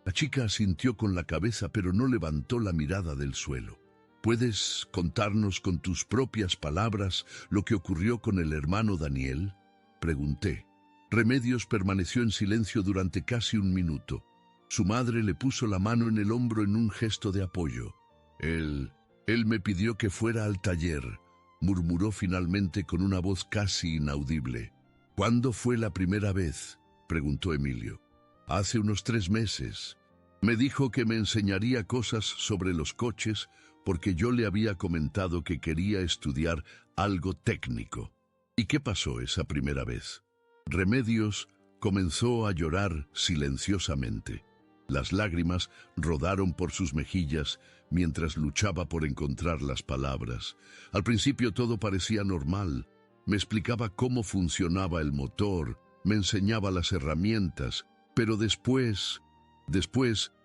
La chica asintió con la cabeza, pero no levantó la mirada del suelo. ¿Puedes contarnos con tus propias palabras lo que ocurrió con el hermano Daniel?, pregunté. Remedios permaneció en silencio durante casi un minuto. Su madre le puso la mano en el hombro en un gesto de apoyo. Él me pidió que fuera al taller, murmuró finalmente con una voz casi inaudible. ¿Cuándo fue la primera vez?, preguntó Emilio. Hace unos 3 meses. Me dijo que me enseñaría cosas sobre los coches porque yo le había comentado que quería estudiar algo técnico. ¿Y qué pasó esa primera vez? Remedios comenzó a llorar silenciosamente. Las lágrimas rodaron por sus mejillas mientras luchaba por encontrar las palabras. Al principio todo parecía normal. Me explicaba cómo funcionaba el motor, me enseñaba las herramientas, pero después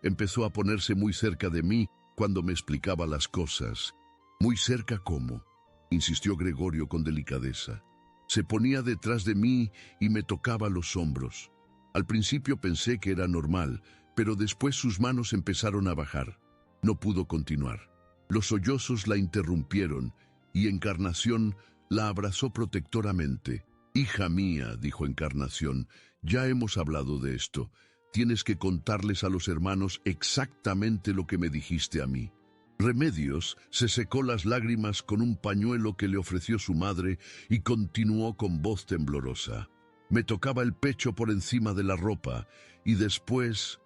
empezó a ponerse muy cerca de mí cuando me explicaba las cosas. ¿Muy cerca cómo?, insistió Gregorio con delicadeza. Se ponía detrás de mí y me tocaba los hombros. Al principio pensé que era normal, pero después sus manos empezaron a bajar. No pudo continuar. Los sollozos la interrumpieron y Encarnación la abrazó protectoramente. «Hija mía», dijo Encarnación, «ya hemos hablado de esto. Tienes que contarles a los hermanos exactamente lo que me dijiste a mí». Remedios se secó las lágrimas con un pañuelo que le ofreció su madre y continuó con voz temblorosa. Me tocaba el pecho por encima de la ropa y después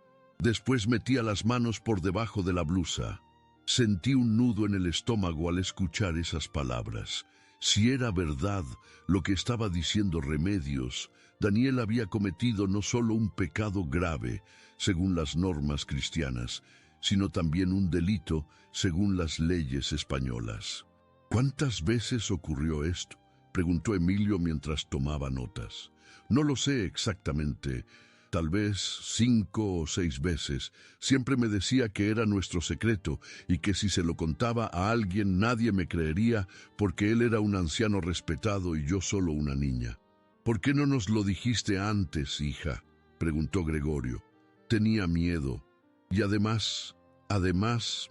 metía las manos por debajo de la blusa. Sentí un nudo en el estómago al escuchar esas palabras. Si era verdad lo que estaba diciendo Remedios, Daniel había cometido no solo un pecado grave, según las normas cristianas, sino también un delito según las leyes españolas. ¿Cuántas veces ocurrió esto?, preguntó Emilio mientras tomaba notas. No lo sé exactamente, tal vez 5 o 6 veces. Siempre me decía que era nuestro secreto y que si se lo contaba a alguien nadie me creería porque él era un anciano respetado y yo solo una niña. ¿Por qué no nos lo dijiste antes, hija?, preguntó Gregorio. Tenía miedo y además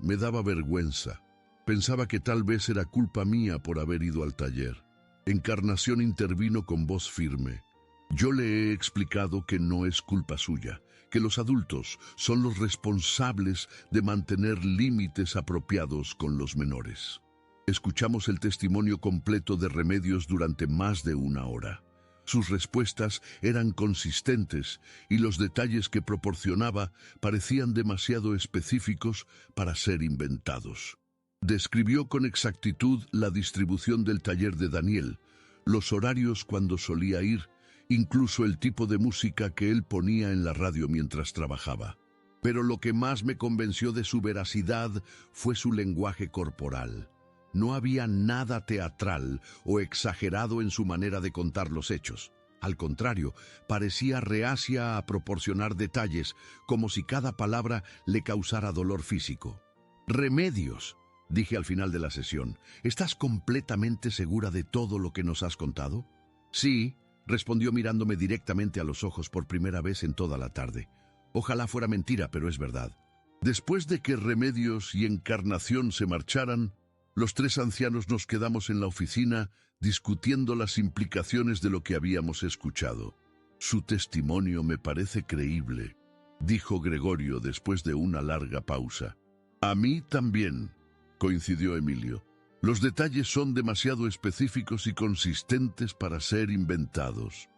me daba vergüenza. Pensaba que tal vez era culpa mía por haber ido al taller. Encarnación intervino con voz firme. Yo le he explicado que no es culpa suya, que los adultos son los responsables de mantener límites apropiados con los menores. Escuchamos el testimonio completo de Remedios durante más de 1 hora. Sus respuestas eran consistentes y los detalles que proporcionaba parecían demasiado específicos para ser inventados. Describió con exactitud la distribución del taller de Daniel, los horarios cuando solía ir, incluso el tipo de música que él ponía en la radio mientras trabajaba. Pero lo que más me convenció de su veracidad fue su lenguaje corporal. No había nada teatral o exagerado en su manera de contar los hechos. Al contrario, parecía reacia a proporcionar detalles, como si cada palabra le causara dolor físico. «Remedios», dije al final de la sesión, «¿estás completamente segura de todo lo que nos has contado?» «Sí», respondió mirándome directamente a los ojos por primera vez en toda la tarde. Ojalá fuera mentira, pero es verdad. Después de que Remedios y Encarnación se marcharan, los 3 ancianos nos quedamos en la oficina discutiendo las implicaciones de lo que habíamos escuchado. «Su testimonio me parece creíble», dijo Gregorio después de una larga pausa. «A mí también», coincidió Emilio. «Los detalles son demasiado específicos y consistentes para ser inventados.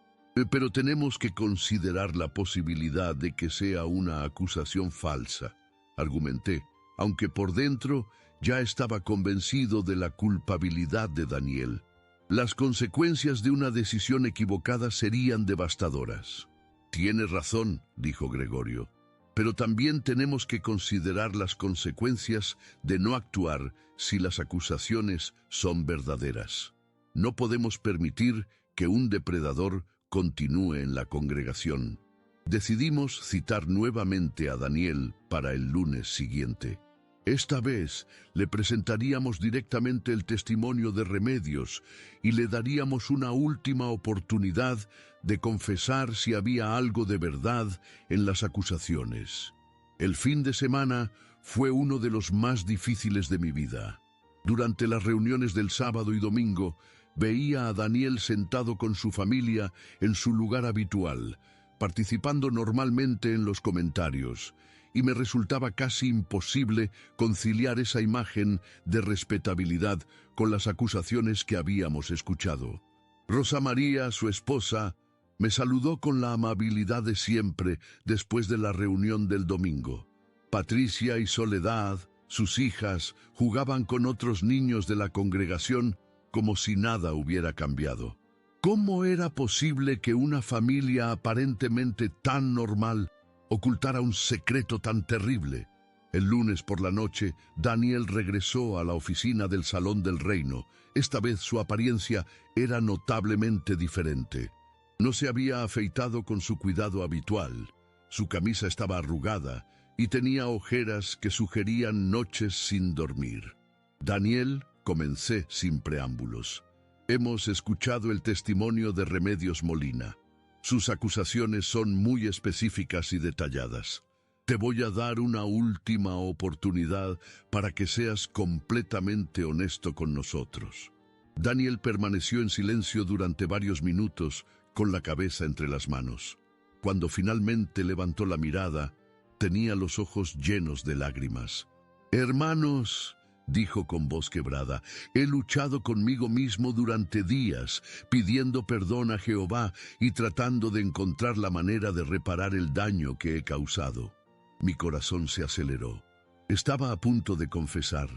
Pero tenemos que considerar la posibilidad de que sea una acusación falsa», argumenté, aunque por dentro ya estaba convencido de la culpabilidad de Daniel. Las consecuencias de una decisión equivocada serían devastadoras. «Tiene razón», dijo Gregorio, «pero también tenemos que considerar las consecuencias de no actuar si las acusaciones son verdaderas. No podemos permitir que un depredador continúe en la congregación». Decidimos citar nuevamente a Daniel para el lunes siguiente. Esta vez le presentaríamos directamente el testimonio de Remedios y le daríamos una última oportunidad de confesar si había algo de verdad en las acusaciones. El fin de semana fue uno de los más difíciles de mi vida. Durante las reuniones del sábado y domingo, veía a Daniel sentado con su familia en su lugar habitual, participando normalmente en los comentarios, y me resultaba casi imposible conciliar esa imagen de respetabilidad con las acusaciones que habíamos escuchado. Rosa María, su esposa, me saludó con la amabilidad de siempre después de la reunión del domingo. Patricia y Soledad, sus hijas, jugaban con otros niños de la congregación como si nada hubiera cambiado. ¿Cómo era posible que una familia aparentemente tan normal ocultara un secreto tan terrible? El lunes por la noche, Daniel regresó a la oficina del Salón del Reino. Esta vez su apariencia era notablemente diferente. No se había afeitado con su cuidado habitual. Su camisa estaba arrugada y tenía ojeras que sugerían noches sin dormir. Daniel, comencé sin preámbulos. Hemos escuchado el testimonio de Remedios Molina. Sus acusaciones son muy específicas y detalladas. Te voy a dar una última oportunidad para que seas completamente honesto con nosotros. Daniel permaneció en silencio durante varios minutos, con la cabeza entre las manos. Cuando finalmente levantó la mirada, tenía los ojos llenos de lágrimas. «Hermanos», dijo con voz quebrada, «he luchado conmigo mismo durante días, pidiendo perdón a Jehová y tratando de encontrar la manera de reparar el daño que he causado». Mi corazón se aceleró. Estaba a punto de confesar.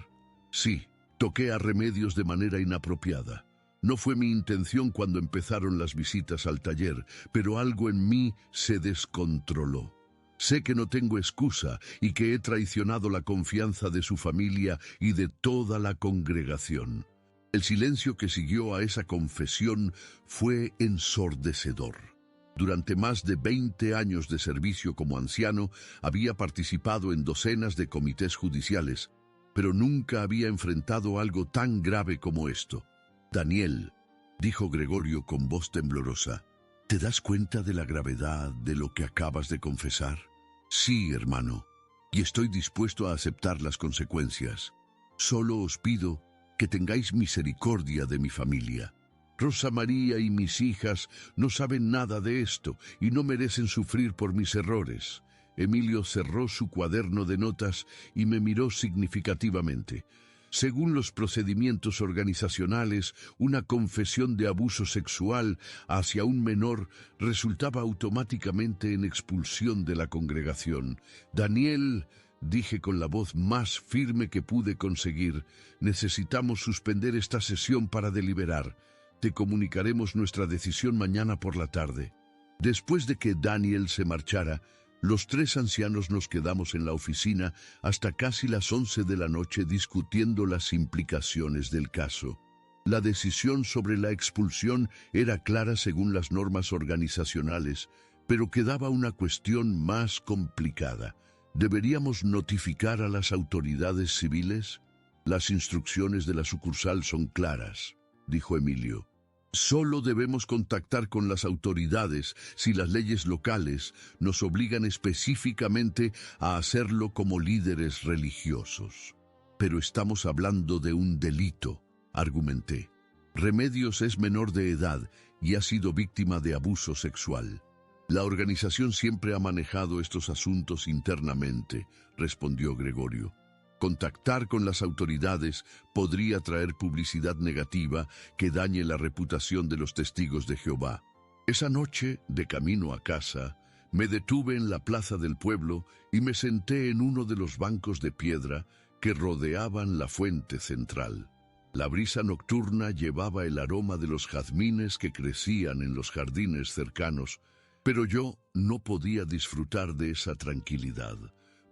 Sí, toqué a Remedios de manera inapropiada. No fue mi intención cuando empezaron las visitas al taller, pero algo en mí se descontroló. Sé que no tengo excusa y que he traicionado la confianza de su familia y de toda la congregación. El silencio que siguió a esa confesión fue ensordecedor. Durante más de 20 años de servicio como anciano, había participado en docenas de comités judiciales, pero nunca había enfrentado algo tan grave como esto. «Daniel», dijo Gregorio con voz temblorosa, «¿te das cuenta de la gravedad de lo que acabas de confesar?» «Sí, hermano, y estoy dispuesto a aceptar las consecuencias. Solo os pido que tengáis misericordia de mi familia. Rosa María y mis hijas no saben nada de esto y no merecen sufrir por mis errores». Emilio cerró su cuaderno de notas y me miró significativamente. Según los procedimientos organizacionales, una confesión de abuso sexual hacia un menor resultaba automáticamente en expulsión de la congregación. «Daniel», dije con la voz más firme que pude conseguir, «necesitamos suspender esta sesión para deliberar. Te comunicaremos nuestra decisión mañana por la tarde». Después de que Daniel se marchara, los tres ancianos nos quedamos en la oficina hasta casi las 11 de la noche discutiendo las implicaciones del caso. La decisión sobre la expulsión era clara según las normas organizacionales, pero quedaba una cuestión más complicada. ¿Deberíamos notificar a las autoridades civiles? Las instrucciones de la sucursal son claras, dijo Emilio. Solo debemos contactar con las autoridades si las leyes locales nos obligan específicamente a hacerlo como líderes religiosos. Pero estamos hablando de un delito, argumenté. Remedios es menor de edad y ha sido víctima de abuso sexual. La organización siempre ha manejado estos asuntos internamente, respondió Gregorio. Contactar con las autoridades podría traer publicidad negativa que dañe la reputación de los testigos de Jehová. Esa noche, de camino a casa, me detuve en la plaza del pueblo y me senté en uno de los bancos de piedra que rodeaban la fuente central. La brisa nocturna llevaba el aroma de los jazmines que crecían en los jardines cercanos, pero yo no podía disfrutar de esa tranquilidad.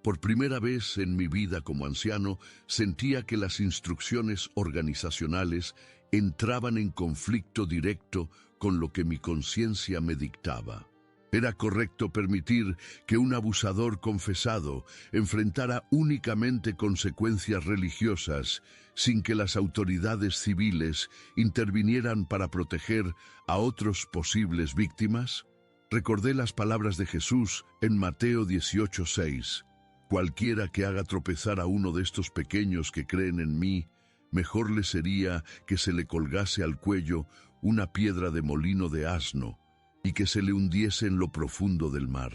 Por primera vez en mi vida como anciano, sentía que las instrucciones organizacionales entraban en conflicto directo con lo que mi conciencia me dictaba. Era correcto permitir que un abusador confesado enfrentara únicamente consecuencias religiosas sin que las autoridades civiles intervinieran para proteger a otros posibles víctimas. Recordé las palabras de Jesús en Mateo 18:6. Cualquiera que haga tropezar a uno de estos pequeños que creen en mí, mejor le sería que se le colgase al cuello una piedra de molino de asno y que se le hundiese en lo profundo del mar.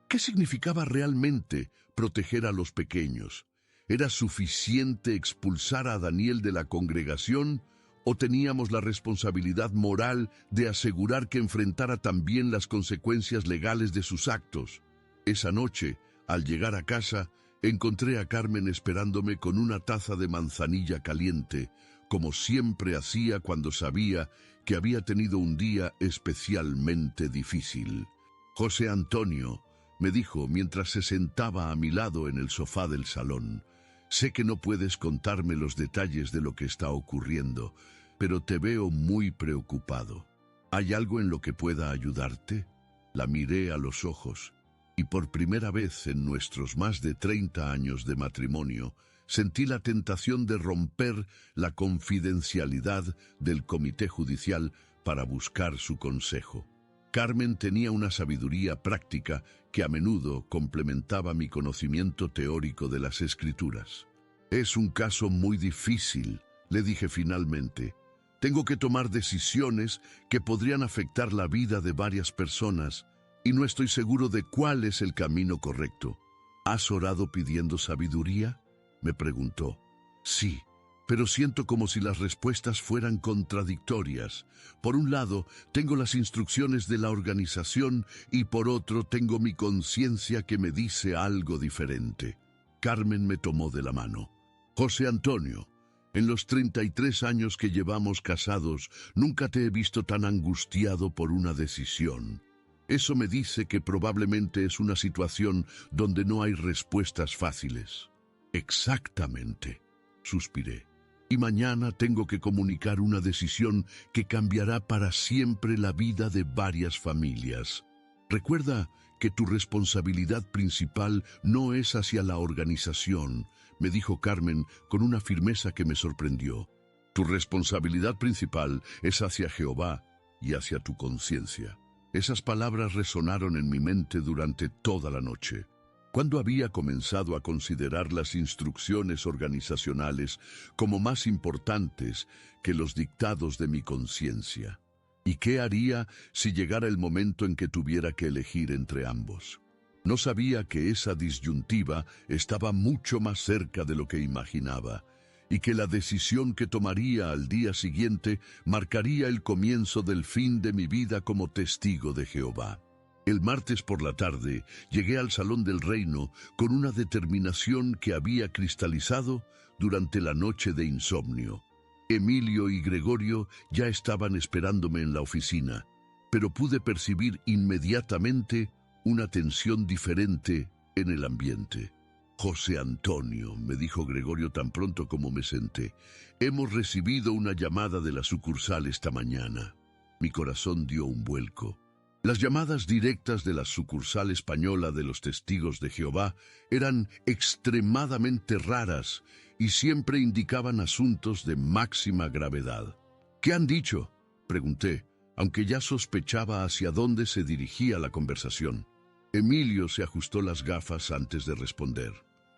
¿Qué significaba realmente proteger a los pequeños? ¿Era suficiente expulsar a Daniel de la congregación o teníamos la responsabilidad moral de asegurar que enfrentara también las consecuencias legales de sus actos? Esa noche, al llegar a casa, encontré a Carmen esperándome con una taza de manzanilla caliente, como siempre hacía cuando sabía que había tenido un día especialmente difícil. José Antonio, me dijo mientras se sentaba a mi lado en el sofá del salón, sé que no puedes contarme los detalles de lo que está ocurriendo, pero te veo muy preocupado. ¿Hay algo en lo que pueda ayudarte? La miré a los ojos y por primera vez en nuestros más de 30 años de matrimonio, sentí la tentación de romper la confidencialidad del comité judicial para buscar su consejo. Carmen tenía una sabiduría práctica que a menudo complementaba mi conocimiento teórico de las Escrituras. Es un caso muy difícil, le dije finalmente. Tengo que tomar decisiones que podrían afectar la vida de varias personas y no estoy seguro de cuál es el camino correcto. ¿Has orado pidiendo sabiduría?, me preguntó. Sí, pero siento como si las respuestas fueran contradictorias. Por un lado, tengo las instrucciones de la organización y por otro, tengo mi conciencia que me dice algo diferente. Carmen me tomó de la mano. José Antonio, en los 33 años que llevamos casados, nunca te he visto tan angustiado por una decisión. Eso me dice que probablemente es una situación donde no hay respuestas fáciles. Exactamente, suspiré. Y mañana tengo que comunicar una decisión que cambiará para siempre la vida de varias familias. Recuerda que tu responsabilidad principal no es hacia la organización, me dijo Carmen con una firmeza que me sorprendió. Tu responsabilidad principal es hacia Jehová y hacia tu conciencia. Esas palabras resonaron en mi mente durante toda la noche. ¿Cuándo había comenzado a considerar las instrucciones organizacionales como más importantes que los dictados de mi conciencia? ¿Y qué haría si llegara el momento en que tuviera que elegir entre ambos? No sabía que esa disyuntiva estaba mucho más cerca de lo que imaginaba, y que la decisión que tomaría al día siguiente marcaría el comienzo del fin de mi vida como testigo de Jehová. El martes por la tarde llegué al Salón del Reino con una determinación que había cristalizado durante la noche de insomnio. Emilio y Gregorio ya estaban esperándome en la oficina, pero pude percibir inmediatamente una tensión diferente en el ambiente. José Antonio, me dijo Gregorio tan pronto como me senté, hemos recibido una llamada de la sucursal esta mañana. Mi corazón dio un vuelco. Las llamadas directas de la sucursal española de los Testigos de Jehová eran extremadamente raras y siempre indicaban asuntos de máxima gravedad. ¿Qué han dicho?, pregunté, aunque ya sospechaba hacia dónde se dirigía la conversación. Emilio se ajustó las gafas antes de responder.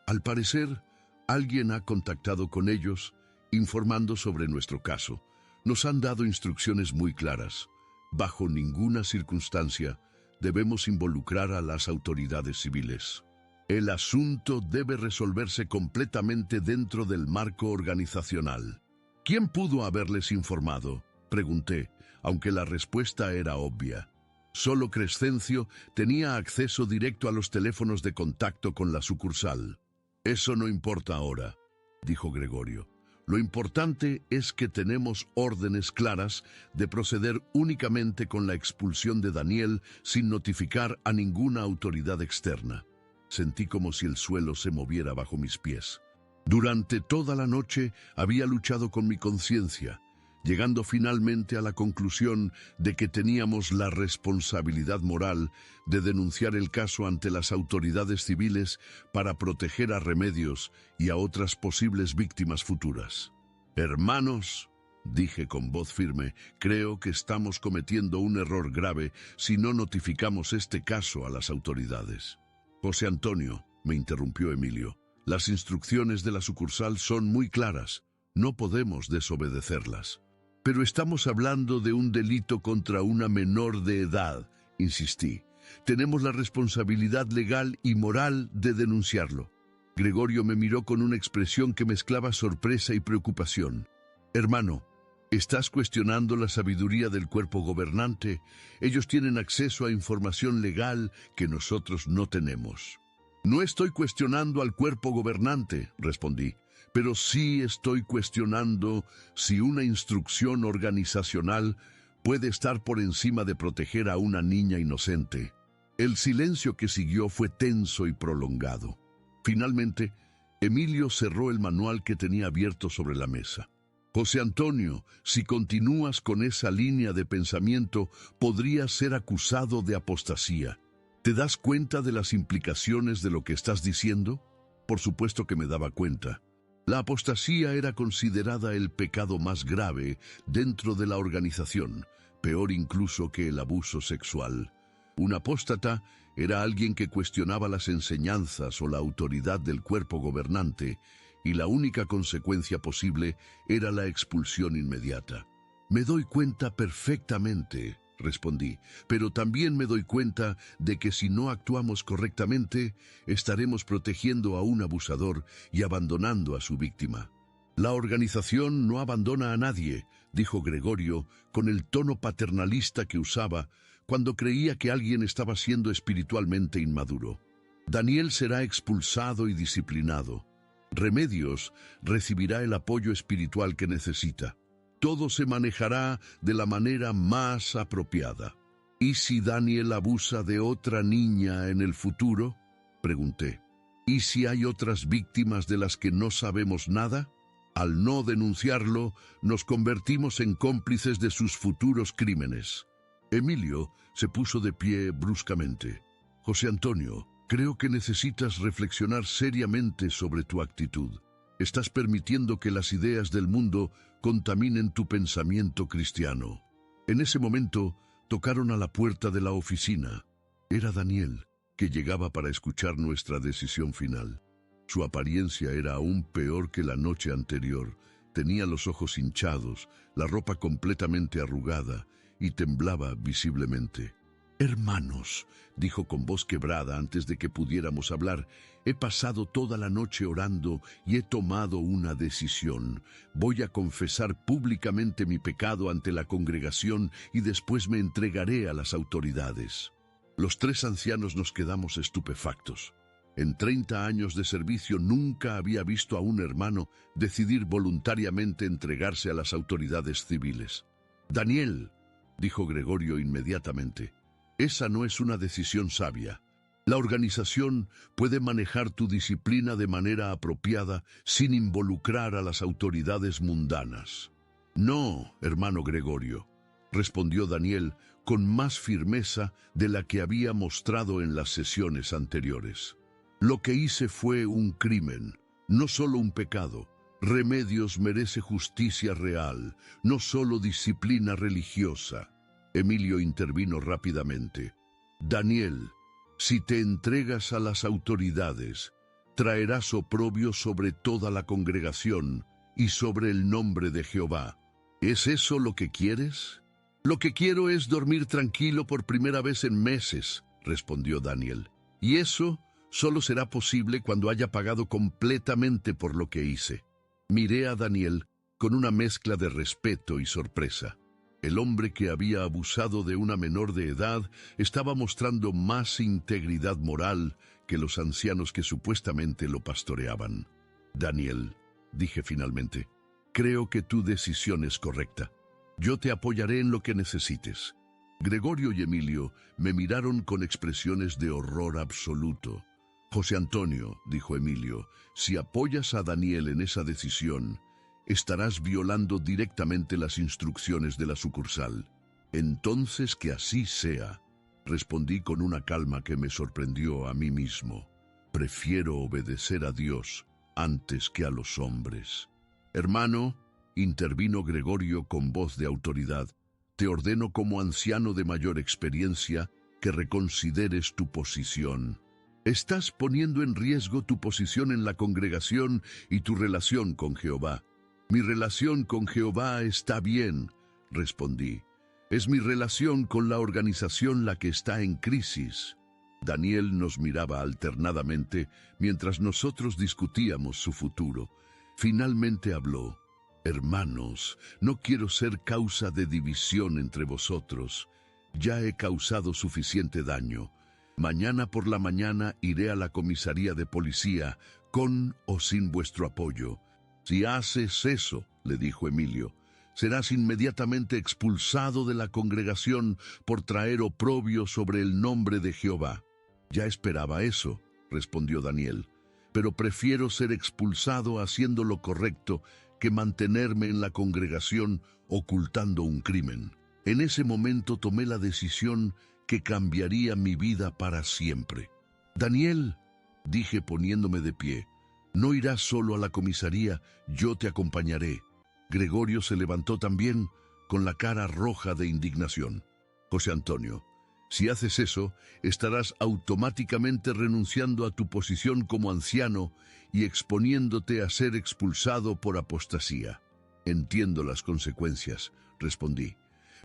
Al parecer, alguien ha contactado con ellos, informando sobre nuestro caso. Nos han dado instrucciones muy claras. Bajo ninguna circunstancia debemos involucrar a las autoridades civiles. El asunto debe resolverse completamente dentro del marco organizacional. ¿Quién pudo haberles informado?, pregunté, aunque la respuesta era obvia. Solo Crescencio tenía acceso directo a los teléfonos de contacto con la sucursal. Eso no importa ahora, dijo Gregorio. Lo importante es que tenemos órdenes claras de proceder únicamente con la expulsión de Daniel sin notificar a ninguna autoridad externa. Sentí como si el suelo se moviera bajo mis pies. Durante toda la noche había luchado con mi conciencia. llegando finalmente a la conclusión de que teníamos la responsabilidad moral de denunciar el caso ante las autoridades civiles para proteger a Remedios y a otras posibles víctimas futuras. Hermanos, dije con voz firme, creo que estamos cometiendo un error grave si no notificamos este caso a las autoridades. José Antonio, me interrumpió Emilio, las instrucciones de la sucursal son muy claras, no podemos desobedecerlas. Pero estamos hablando de un delito contra una menor de edad, insistí. Tenemos la responsabilidad legal y moral de denunciarlo. Gregorio me miró con una expresión que mezclaba sorpresa y preocupación. Hermano, ¿estás cuestionando la sabiduría del cuerpo gobernante? Ellos tienen acceso a información legal que nosotros no tenemos. No estoy cuestionando al cuerpo gobernante, respondí, pero sí estoy cuestionando si una instrucción organizacional puede estar por encima de proteger a una niña inocente. El silencio que siguió fue tenso y prolongado. Finalmente, Emilio cerró el manual que tenía abierto sobre la mesa. José Antonio, si continúas con esa línea de pensamiento, podrías ser acusado de apostasía. ¿Te das cuenta de las implicaciones de lo que estás diciendo? Por supuesto que me daba cuenta. La apostasía era considerada el pecado más grave dentro de la organización, peor incluso que el abuso sexual. Un apóstata era alguien que cuestionaba las enseñanzas o la autoridad del cuerpo gobernante, y la única consecuencia posible era la expulsión inmediata. Me doy cuenta perfectamente, respondí, pero también me doy cuenta de que si no actuamos correctamente, estaremos protegiendo a un abusador y abandonando a su víctima. La organización no abandona a nadie, dijo Gregorio con el tono paternalista que usaba cuando creía que alguien estaba siendo espiritualmente inmaduro. Daniel será expulsado y disciplinado. Remedios recibirá el apoyo espiritual que necesita. Todo se manejará de la manera más apropiada. ¿Y si Daniel abusa de otra niña en el futuro?, pregunté. ¿Y si hay otras víctimas de las que no sabemos nada? Al no denunciarlo, nos convertimos en cómplices de sus futuros crímenes. Emilio se puso de pie bruscamente. José Antonio, creo que necesitas reflexionar seriamente sobre tu actitud. Estás permitiendo que las ideas del mundo contaminen tu pensamiento cristiano. En ese momento, tocaron a la puerta de la oficina. Era Daniel, que llegaba para escuchar nuestra decisión final. Su apariencia era aún peor que la noche anterior. Tenía los ojos hinchados, la ropa completamente arrugada y temblaba visiblemente. «Hermanos», dijo con voz quebrada antes de que pudiéramos hablar, «he pasado toda la noche orando y he tomado una decisión. Voy a confesar públicamente mi pecado ante la congregación y después me entregaré a las autoridades». Los tres ancianos nos quedamos estupefactos. En 30 años de servicio nunca había visto a un hermano decidir voluntariamente entregarse a las autoridades civiles. «Daniel», dijo Gregorio inmediatamente, «esa no es una decisión sabia. La organización puede manejar tu disciplina de manera apropiada sin involucrar a las autoridades mundanas». «No, hermano Gregorio», respondió Daniel con más firmeza de la que había mostrado en las sesiones anteriores. «Lo que hice fue un crimen, no solo un pecado. Remedios merece justicia real, no solo disciplina religiosa». Emilio intervino rápidamente. «Daniel, si te entregas a las autoridades, traerás oprobio sobre toda la congregación y sobre el nombre de Jehová. ¿Es eso lo que quieres?» «Lo que quiero es dormir tranquilo por primera vez en meses», respondió Daniel. «Y eso solo será posible cuando haya pagado completamente por lo que hice». Miré a Daniel con una mezcla de respeto y sorpresa. El hombre que había abusado de una menor de edad estaba mostrando más integridad moral que los ancianos que supuestamente lo pastoreaban. «Daniel», dije finalmente, «creo que tu decisión es correcta. Yo te apoyaré en lo que necesites». Gregorio y Emilio me miraron con expresiones de horror absoluto. «José Antonio», dijo Emilio, «si apoyas a Daniel en esa decisión, estarás violando directamente las instrucciones de la sucursal. Entonces que así sea, respondí con una calma que me sorprendió a mí mismo. Prefiero obedecer a Dios antes que a los hombres. Hermano, intervino Gregorio con voz de autoridad, te ordeno como anciano de mayor experiencia que reconsideres tu posición. Estás poniendo en riesgo tu posición en la congregación y tu relación con Jehová. Mi relación con Jehová está bien, respondí. Es mi relación con la organización la que está en crisis. Daniel nos miraba alternadamente mientras nosotros discutíamos su futuro. Finalmente habló. Hermanos, no quiero ser causa de división entre vosotros. Ya he causado suficiente daño. Mañana por la mañana iré a la comisaría de policía, con o sin vuestro apoyo. Si haces eso, le dijo Emilio, serás inmediatamente expulsado de la congregación por traer oprobio sobre el nombre de Jehová. Ya esperaba eso, respondió Daniel, pero prefiero ser expulsado haciendo lo correcto que mantenerme en la congregación ocultando un crimen. En ese momento tomé la decisión que cambiaría mi vida para siempre. Daniel, dije poniéndome de pie, no irás solo a la comisaría, yo te acompañaré. Gregorio se levantó también, con la cara roja de indignación. José Antonio, si haces eso, estarás automáticamente renunciando a tu posición como anciano y exponiéndote a ser expulsado por apostasía. Entiendo las consecuencias, respondí,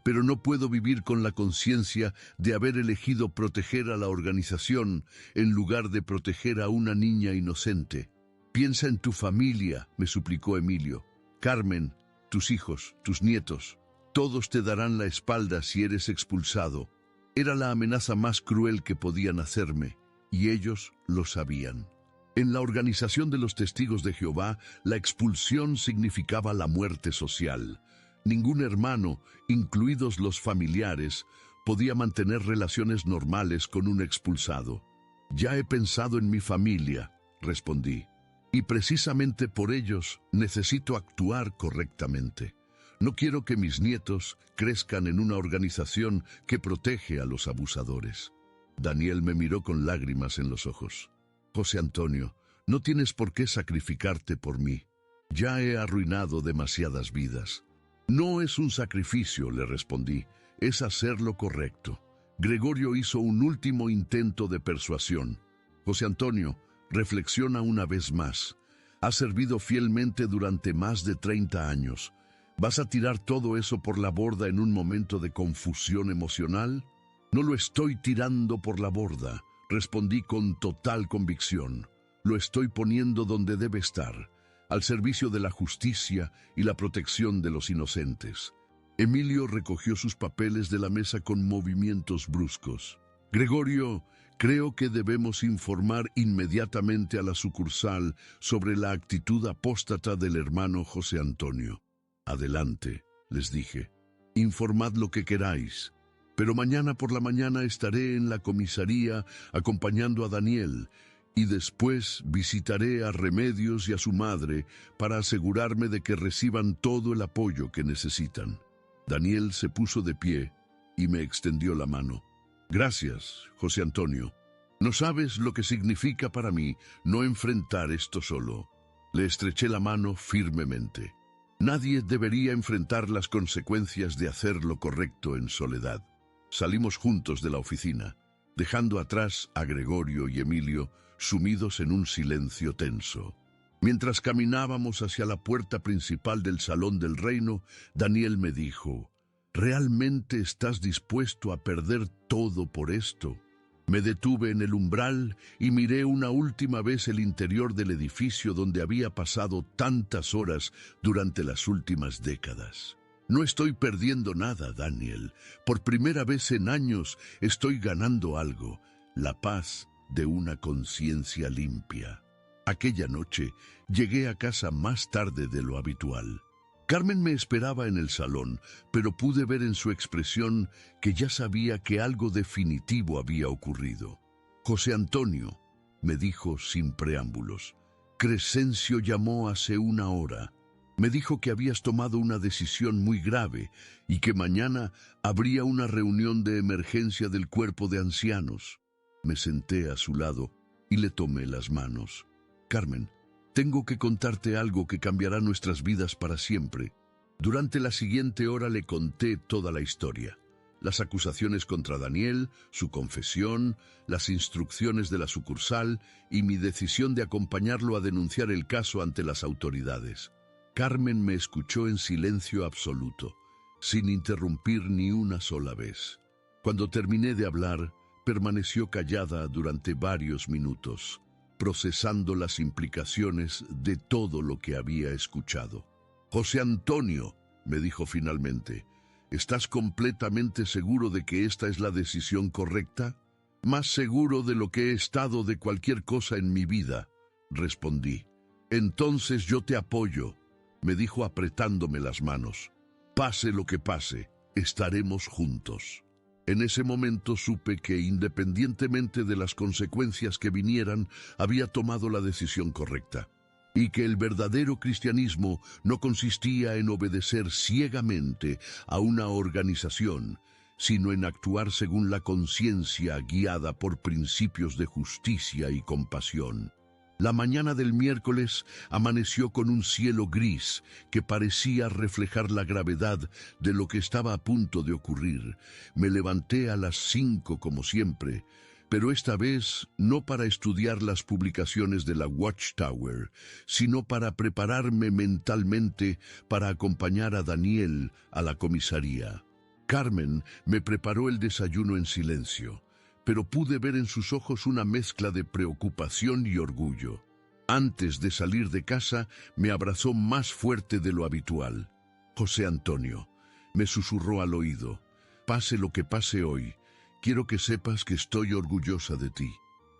pero no puedo vivir con la conciencia de haber elegido proteger a la organización en lugar de proteger a una niña inocente. Piensa en tu familia, me suplicó Emilio. Carmen, tus hijos, tus nietos, todos te darán la espalda si eres expulsado. Era la amenaza más cruel que podían hacerme, y ellos lo sabían. En la organización de los Testigos de Jehová, la expulsión significaba la muerte social. Ningún hermano, incluidos los familiares, podía mantener relaciones normales con un expulsado. Ya he pensado en mi familia, respondí, y precisamente por ellos necesito actuar correctamente. No quiero que mis nietos crezcan en una organización que protege a los abusadores. Daniel me miró con lágrimas en los ojos. José Antonio, no tienes por qué sacrificarte por mí. Ya he arruinado demasiadas vidas. No es un sacrificio, le respondí, es hacer lo correcto. Gregorio hizo un último intento de persuasión. José Antonio, reflexiona una vez más. Has servido fielmente durante más de 30 años. ¿Vas a tirar todo eso por la borda en un momento de confusión emocional? No lo estoy tirando por la borda, respondí con total convicción. Lo estoy poniendo donde debe estar, al servicio de la justicia y la protección de los inocentes. Emilio recogió sus papeles de la mesa con movimientos bruscos. Gregorio, creo que debemos informar inmediatamente a la sucursal sobre la actitud apóstata del hermano José Antonio. Adelante, les dije. Informad lo que queráis. Pero mañana por la mañana estaré en la comisaría acompañando a Daniel y después visitaré a Remedios y a su madre para asegurarme de que reciban todo el apoyo que necesitan. Daniel se puso de pie y me extendió la mano. Gracias, José Antonio. No sabes lo que significa para mí no enfrentar esto solo. Le estreché la mano firmemente. Nadie debería enfrentar las consecuencias de hacer lo correcto en soledad. Salimos juntos de la oficina, dejando atrás a Gregorio y Emilio sumidos en un silencio tenso. Mientras caminábamos hacia la puerta principal del Salón del Reino, Daniel me dijo, ¿realmente estás dispuesto a perder todo por esto? Me detuve en el umbral y miré una última vez el interior del edificio donde había pasado tantas horas durante las últimas décadas. No estoy perdiendo nada, Daniel. Por primera vez en años estoy ganando algo, la paz de una conciencia limpia. Aquella noche llegué a casa más tarde de lo habitual. Carmen me esperaba en el salón, pero pude ver en su expresión que ya sabía que algo definitivo había ocurrido. José Antonio, me dijo sin preámbulos, Crescencio llamó hace una hora. Me dijo que habías tomado una decisión muy grave y que mañana habría una reunión de emergencia del cuerpo de ancianos. Me senté a su lado y le tomé las manos. Carmen, tengo que contarte algo que cambiará nuestras vidas para siempre. Durante la siguiente hora le conté toda la historia. Las acusaciones contra Daniel, su confesión, las instrucciones de la sucursal y mi decisión de acompañarlo a denunciar el caso ante las autoridades. Carmen me escuchó en silencio absoluto, sin interrumpir ni una sola vez. Cuando terminé de hablar, permaneció callada durante varios minutos, procesando las implicaciones de todo lo que había escuchado. José Antonio, me dijo finalmente, ¿estás completamente seguro de que esta es la decisión correcta? Más seguro de lo que he estado de cualquier cosa en mi vida, respondí. Entonces yo te apoyo, me dijo apretándome las manos. Pase lo que pase, estaremos juntos. En ese momento supe que, independientemente de las consecuencias que vinieran, había tomado la decisión correcta, y que el verdadero cristianismo no consistía en obedecer ciegamente a una organización, sino en actuar según la conciencia guiada por principios de justicia y compasión. La mañana del miércoles amaneció con un cielo gris que parecía reflejar la gravedad de lo que estaba a punto de ocurrir. Me levanté a las 5 como siempre, pero esta vez no para estudiar las publicaciones de la Watchtower, sino para prepararme mentalmente para acompañar a Daniel a la comisaría. Carmen me preparó el desayuno en silencio, pero pude ver en sus ojos una mezcla de preocupación y orgullo. Antes de salir de casa, me abrazó más fuerte de lo habitual. José Antonio, me susurró al oído, pase lo que pase hoy, quiero que sepas que estoy orgullosa de ti.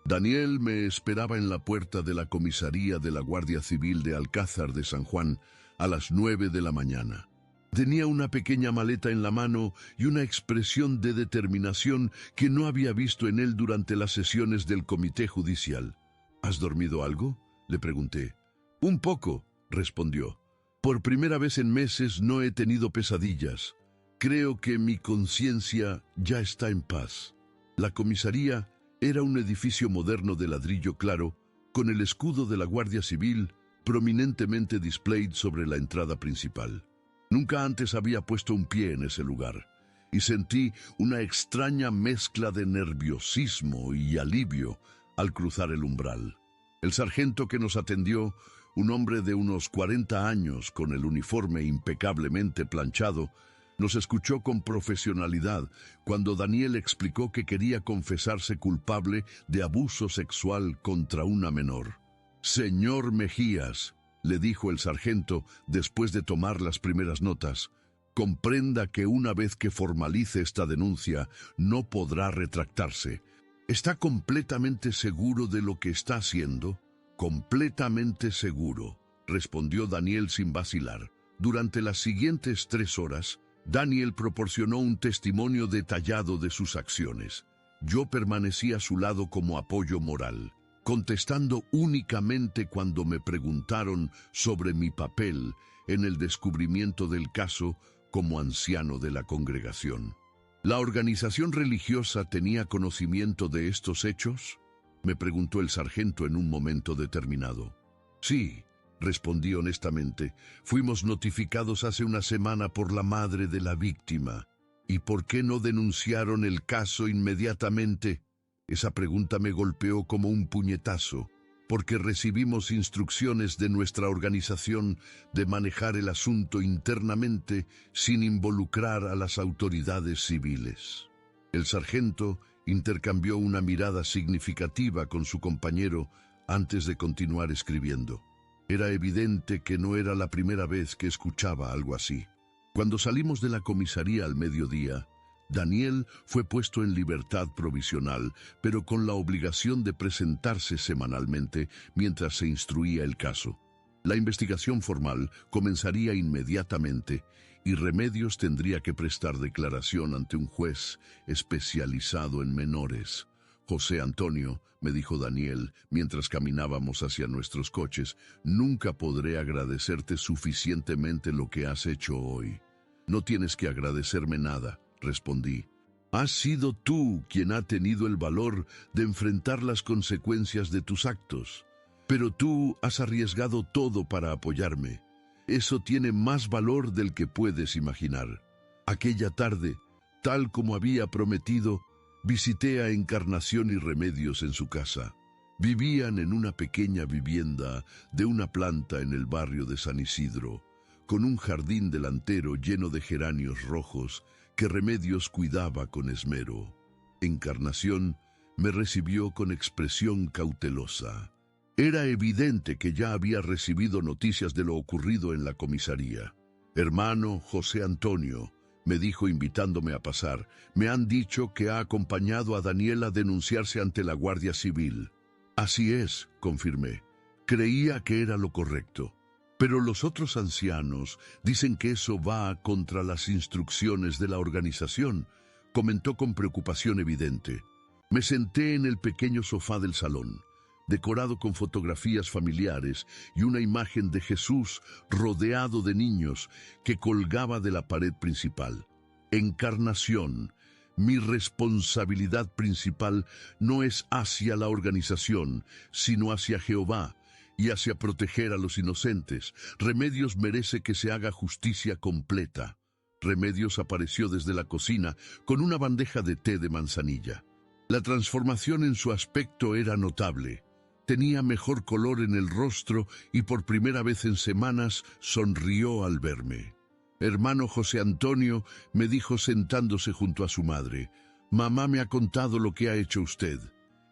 Daniel me esperaba en la puerta de la comisaría de la Guardia Civil de Alcázar de San Juan a las 9 de la mañana. Tenía una pequeña maleta en la mano y una expresión de determinación que no había visto en él durante las sesiones del comité judicial. ¿Has dormido algo?, le pregunté. Un poco, respondió. Por primera vez en meses no he tenido pesadillas. Creo que mi conciencia ya está en paz. La comisaría era un edificio moderno de ladrillo claro, con el escudo de la Guardia Civil prominentemente displayed sobre la entrada principal. Nunca antes había puesto un pie en ese lugar, y sentí una extraña mezcla de nerviosismo y alivio al cruzar el umbral. El sargento que nos atendió, un hombre de unos 40 años con el uniforme impecablemente planchado, nos escuchó con profesionalidad cuando Daniel explicó que quería confesarse culpable de abuso sexual contra una menor. «Señor Mejías», le dijo el sargento después de tomar las primeras notas, «comprenda que una vez que formalice esta denuncia no podrá retractarse. ¿Está completamente seguro de lo que está haciendo?» «Completamente seguro», respondió Daniel sin vacilar. Durante las siguientes 3 horas, Daniel proporcionó un testimonio detallado de sus acciones. Yo permanecí a su lado como apoyo moral, contestando únicamente cuando me preguntaron sobre mi papel en el descubrimiento del caso como anciano de la congregación. ¿La organización religiosa tenía conocimiento de estos hechos?, me preguntó el sargento en un momento determinado. Sí, respondí honestamente. Fuimos notificados hace una semana por la madre de la víctima. ¿Y por qué no denunciaron el caso inmediatamente? Esa pregunta me golpeó como un puñetazo, porque recibimos instrucciones de nuestra organización de manejar el asunto internamente sin involucrar a las autoridades civiles. El sargento intercambió una mirada significativa con su compañero antes de continuar escribiendo. Era evidente que no era la primera vez que escuchaba algo así. Cuando salimos de la comisaría al mediodía, Daniel fue puesto en libertad provisional, pero con la obligación de presentarse semanalmente mientras se instruía el caso. La investigación formal comenzaría inmediatamente y Remedios tendría que prestar declaración ante un juez especializado en menores, José Antonio, me dijo Daniel, mientras caminábamos hacia nuestros coches, nunca podré agradecerte suficientemente lo que has hecho hoy. No tienes que agradecerme nada, respondí. Has sido tú quien ha tenido el valor de enfrentar las consecuencias de tus actos. Pero tú has arriesgado todo para apoyarme. Eso tiene más valor del que puedes imaginar. Aquella tarde, tal como había prometido, visité a Encarnación y Remedios en su casa. Vivían en una pequeña vivienda de una planta en el barrio de San Isidro, con un jardín delantero lleno de geranios rojos que Remedios cuidaba con esmero. Encarnación me recibió con expresión cautelosa. Era evidente que ya había recibido noticias de lo ocurrido en la comisaría. Hermano José Antonio, me dijo invitándome a pasar, me han dicho que ha acompañado a Daniel a denunciarse ante la Guardia Civil. Así es, confirmé. Creía que era lo correcto. Pero los otros ancianos dicen que eso va contra las instrucciones de la organización, comentó con preocupación evidente. Me senté en el pequeño sofá del salón, decorado con fotografías familiares y una imagen de Jesús rodeado de niños que colgaba de la pared principal. Encarnación, mi responsabilidad principal no es hacia la organización, sino hacia Jehová y hacia proteger a los inocentes. Remedios merece que se haga justicia completa. Remedios apareció desde la cocina con una bandeja de té de manzanilla. La transformación en su aspecto era notable. Tenía mejor color en el rostro y por primera vez en semanas sonrió al verme. Hermano José Antonio, me dijo sentándose junto a su madre, mamá me ha contado lo que ha hecho usted.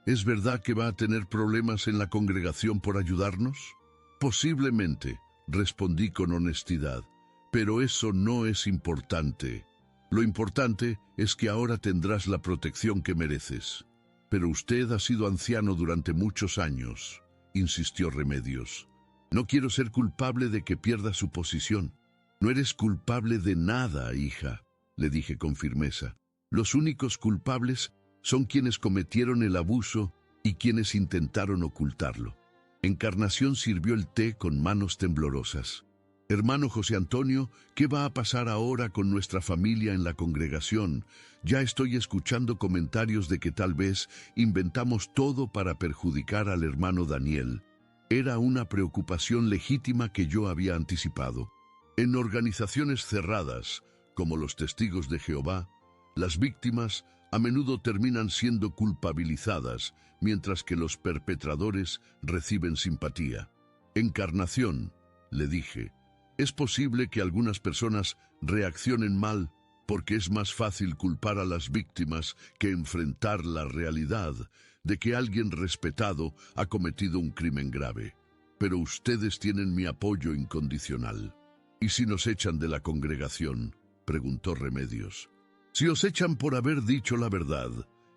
¿Es verdad que va a tener problemas en la congregación por ayudarnos? Posiblemente, respondí con honestidad, pero eso no es importante. Lo importante es que ahora tendrás la protección que mereces. Pero usted ha sido anciano durante muchos años, insistió Remedios. No quiero ser culpable de que pierda su posición. No eres culpable de nada, hija, le dije con firmeza. Los únicos culpables son quienes cometieron el abuso y quienes intentaron ocultarlo. Encarnación sirvió el té con manos temblorosas. Hermano José Antonio, ¿qué va a pasar ahora con nuestra familia en la congregación? Ya estoy escuchando comentarios de que tal vez inventamos todo para perjudicar al hermano Daniel. Era una preocupación legítima que yo había anticipado. En organizaciones cerradas, como los Testigos de Jehová, las víctimas a menudo terminan siendo culpabilizadas, mientras que los perpetradores reciben simpatía. Encarnación, le dije, es posible que algunas personas reaccionen mal porque es más fácil culpar a las víctimas que enfrentar la realidad de que alguien respetado ha cometido un crimen grave. Pero ustedes tienen mi apoyo incondicional. ¿Y si nos echan de la congregación?, preguntó Remedios. Si os echan por haber dicho la verdad,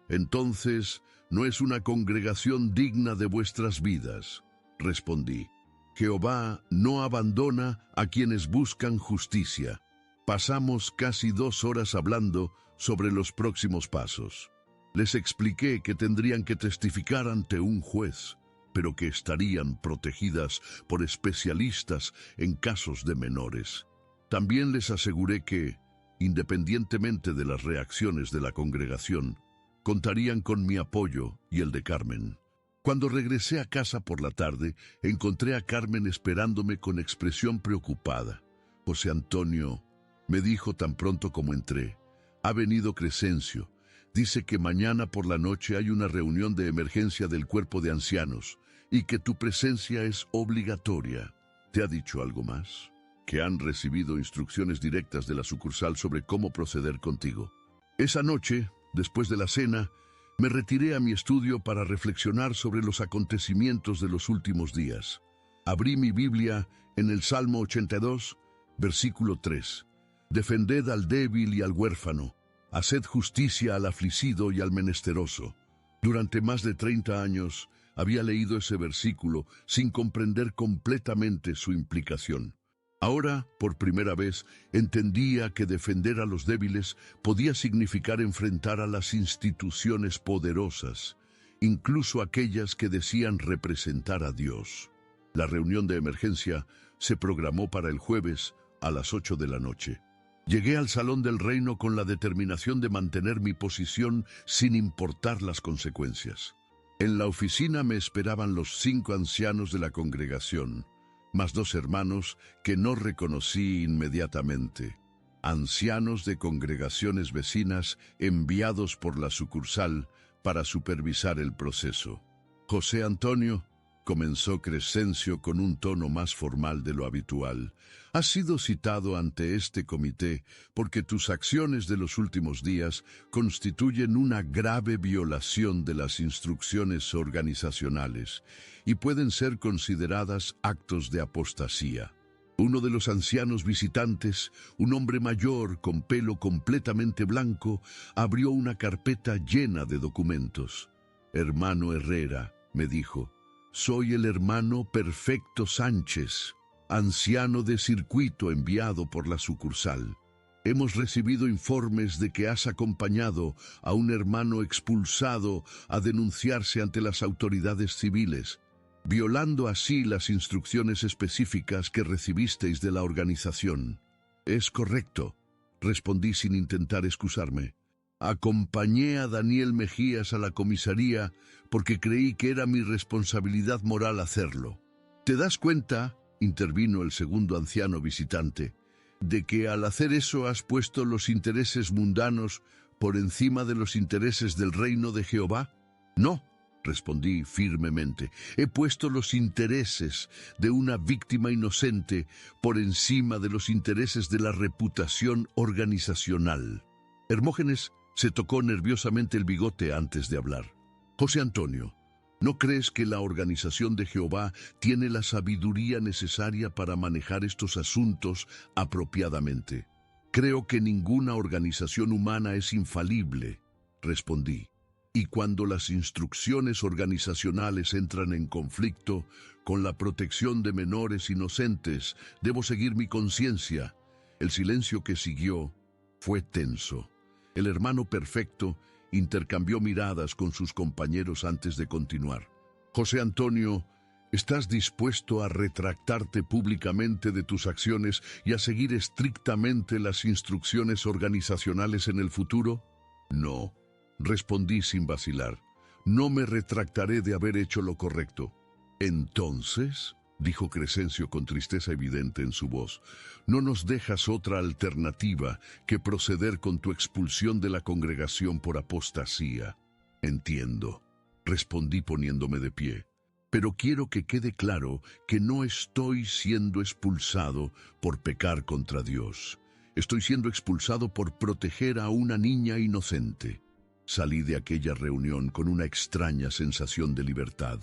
entonces no es una congregación digna de vuestras vidas, respondí. Jehová no abandona a quienes buscan justicia. Pasamos casi 2 horas hablando sobre los próximos pasos. Les expliqué que tendrían que testificar ante un juez, pero que estarían protegidas por especialistas en casos de menores. También les aseguré que, independientemente de las reacciones de la congregación, contarían con mi apoyo y el de Carmen. Cuando regresé a casa por la tarde, encontré a Carmen esperándome con expresión preocupada. José Antonio, me dijo tan pronto como entré, ha venido Crescencio. Dice que mañana por la noche hay una reunión de emergencia del cuerpo de ancianos y que tu presencia es obligatoria. ¿Te ha dicho algo más? Que han recibido instrucciones directas de la sucursal sobre cómo proceder contigo. Esa noche, después de la cena, me retiré a mi estudio para reflexionar sobre los acontecimientos de los últimos días. Abrí mi Biblia en el Salmo 82, versículo 3. Defended al débil y al huérfano, haced justicia al afligido y al menesteroso. Durante más de 30 años había leído ese versículo sin comprender completamente su implicación. Ahora, por primera vez, entendía que defender a los débiles podía significar enfrentar a las instituciones poderosas, incluso aquellas que decían representar a Dios. La reunión de emergencia se programó para el jueves a las 8 de la noche. Llegué al salón del reino con la determinación de mantener mi posición sin importar las consecuencias. En la oficina me esperaban los 5 ancianos de la congregación, más 2 hermanos que no reconocí inmediatamente. Ancianos de congregaciones vecinas enviados por la sucursal para supervisar el proceso. José Antonio, comenzó Crescencio con un tono más formal de lo habitual, has sido citado ante este comité porque tus acciones de los últimos días constituyen una grave violación de las instrucciones organizacionales y pueden ser consideradas actos de apostasía. Uno de los ancianos visitantes, un hombre mayor con pelo completamente blanco, abrió una carpeta llena de documentos. Hermano Herrera, me dijo, soy el hermano Perfecto Sánchez, anciano de circuito enviado por la sucursal. Hemos recibido informes de que has acompañado a un hermano expulsado a denunciarse ante las autoridades civiles, violando así las instrucciones específicas que recibisteis de la organización. Es correcto, respondí sin intentar excusarme. Acompañé a Daniel Mejías a la comisaría porque creí que era mi responsabilidad moral hacerlo. ¿Te das cuenta, intervino el segundo anciano visitante, de que al hacer eso has puesto los intereses mundanos por encima de los intereses del reino de Jehová? No, respondí firmemente, he puesto los intereses de una víctima inocente por encima de los intereses de la reputación organizacional. Hermógenes se tocó nerviosamente el bigote antes de hablar. José Antonio, ¿no crees que la organización de Jehová tiene la sabiduría necesaria para manejar estos asuntos apropiadamente? Creo que ninguna organización humana es infalible, respondí. Y cuando las instrucciones organizacionales entran en conflicto con la protección de menores inocentes, debo seguir mi conciencia. El silencio que siguió fue tenso. El hermano Perfecto intercambió miradas con sus compañeros antes de continuar. José Antonio, ¿estás dispuesto a retractarte públicamente de tus acciones y a seguir estrictamente las instrucciones organizacionales en el futuro? No, respondí sin vacilar. No me retractaré de haber hecho lo correcto. Entonces, dijo Crescencio con tristeza evidente en su voz, no nos dejas otra alternativa que proceder con tu expulsión de la congregación por apostasía. Entiendo, respondí poniéndome de pie, pero quiero que quede claro que no estoy siendo expulsado por pecar contra Dios. Estoy siendo expulsado por proteger a una niña inocente. Salí de aquella reunión con una extraña sensación de libertad.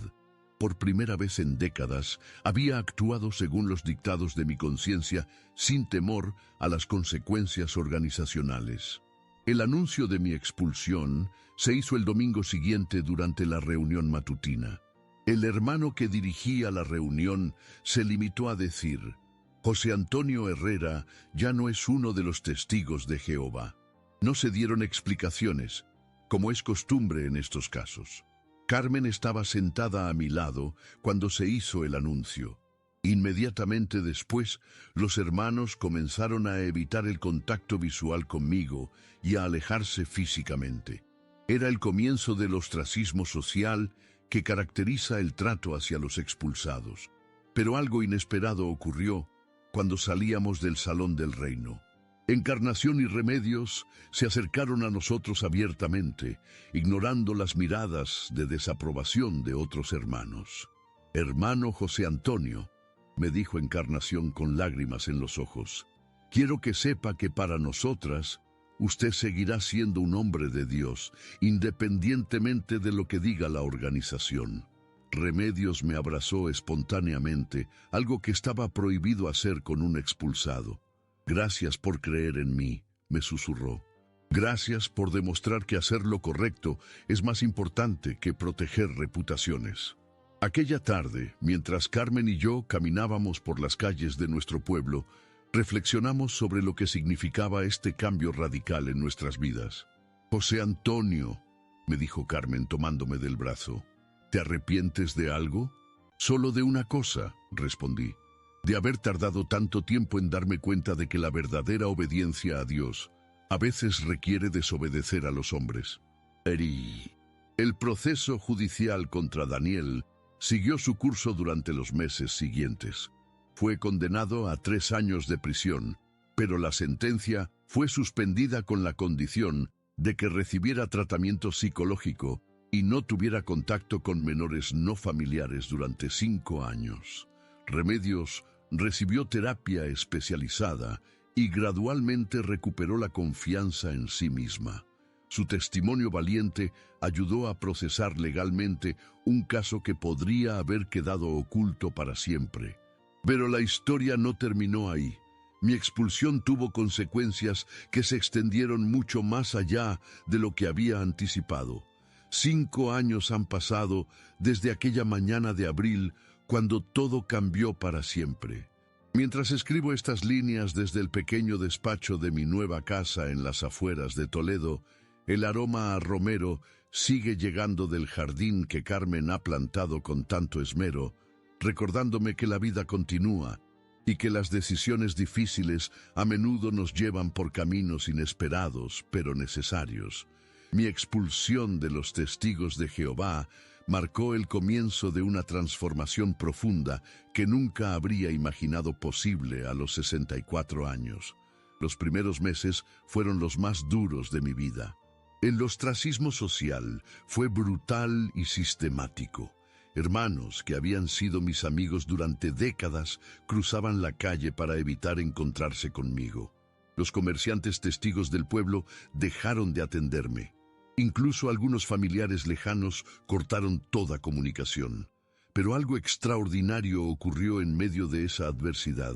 Por primera vez en décadas, había actuado según los dictados de mi conciencia, sin temor a las consecuencias organizacionales. El anuncio de mi expulsión se hizo el domingo siguiente durante la reunión matutina. El hermano que dirigía la reunión se limitó a decir, José Antonio Herrera ya no es uno de los testigos de Jehová. No se dieron explicaciones, como es costumbre en estos casos. Carmen estaba sentada a mi lado cuando se hizo el anuncio. Inmediatamente después, los hermanos comenzaron a evitar el contacto visual conmigo y a alejarse físicamente. Era el comienzo del ostracismo social que caracteriza el trato hacia los expulsados. Pero algo inesperado ocurrió cuando salíamos del salón del reino. Encarnación y Remedios se acercaron a nosotros abiertamente, ignorando las miradas de desaprobación de otros hermanos. Hermano José Antonio, me dijo Encarnación con lágrimas en los ojos, quiero que sepa que para nosotras, usted seguirá siendo un hombre de Dios, independientemente de lo que diga la organización. Remedios me abrazó espontáneamente, algo que estaba prohibido hacer con un expulsado. Gracias por creer en mí, me susurró. Gracias por demostrar que hacer lo correcto es más importante que proteger reputaciones. Aquella tarde, mientras Carmen y yo caminábamos por las calles de nuestro pueblo, reflexionamos sobre lo que significaba este cambio radical en nuestras vidas. José Antonio, me dijo Carmen tomándome del brazo. ¿Te arrepientes de algo? Solo de una cosa, respondí, de haber tardado tanto tiempo en darme cuenta de que la verdadera obediencia a Dios a veces requiere desobedecer a los hombres. El proceso judicial contra Daniel siguió su curso durante los meses siguientes. Fue condenado a 3 años de prisión, pero la sentencia fue suspendida con la condición de que recibiera tratamiento psicológico y no tuviera contacto con menores no familiares durante 5 años. Remedios recibió terapia especializada y gradualmente recuperó la confianza en sí misma. Su testimonio valiente ayudó a procesar legalmente un caso que podría haber quedado oculto para siempre. Pero la historia no terminó ahí. Mi expulsión tuvo consecuencias que se extendieron mucho más allá de lo que había anticipado. 5 años han pasado desde aquella mañana de abril cuando todo cambió para siempre. Mientras escribo estas líneas desde el pequeño despacho de mi nueva casa en las afueras de Toledo, el aroma a romero sigue llegando del jardín que Carmen ha plantado con tanto esmero, recordándome que la vida continúa y que las decisiones difíciles a menudo nos llevan por caminos inesperados pero necesarios. Mi expulsión de los testigos de Jehová marcó el comienzo de una transformación profunda que nunca habría imaginado posible a los 64 años. Los primeros meses fueron los más duros de mi vida. El ostracismo social fue brutal y sistemático. Hermanos que habían sido mis amigos durante décadas cruzaban la calle para evitar encontrarse conmigo. Los comerciantes testigos del pueblo dejaron de atenderme. Incluso algunos familiares lejanos cortaron toda comunicación. Pero algo extraordinario ocurrió en medio de esa adversidad.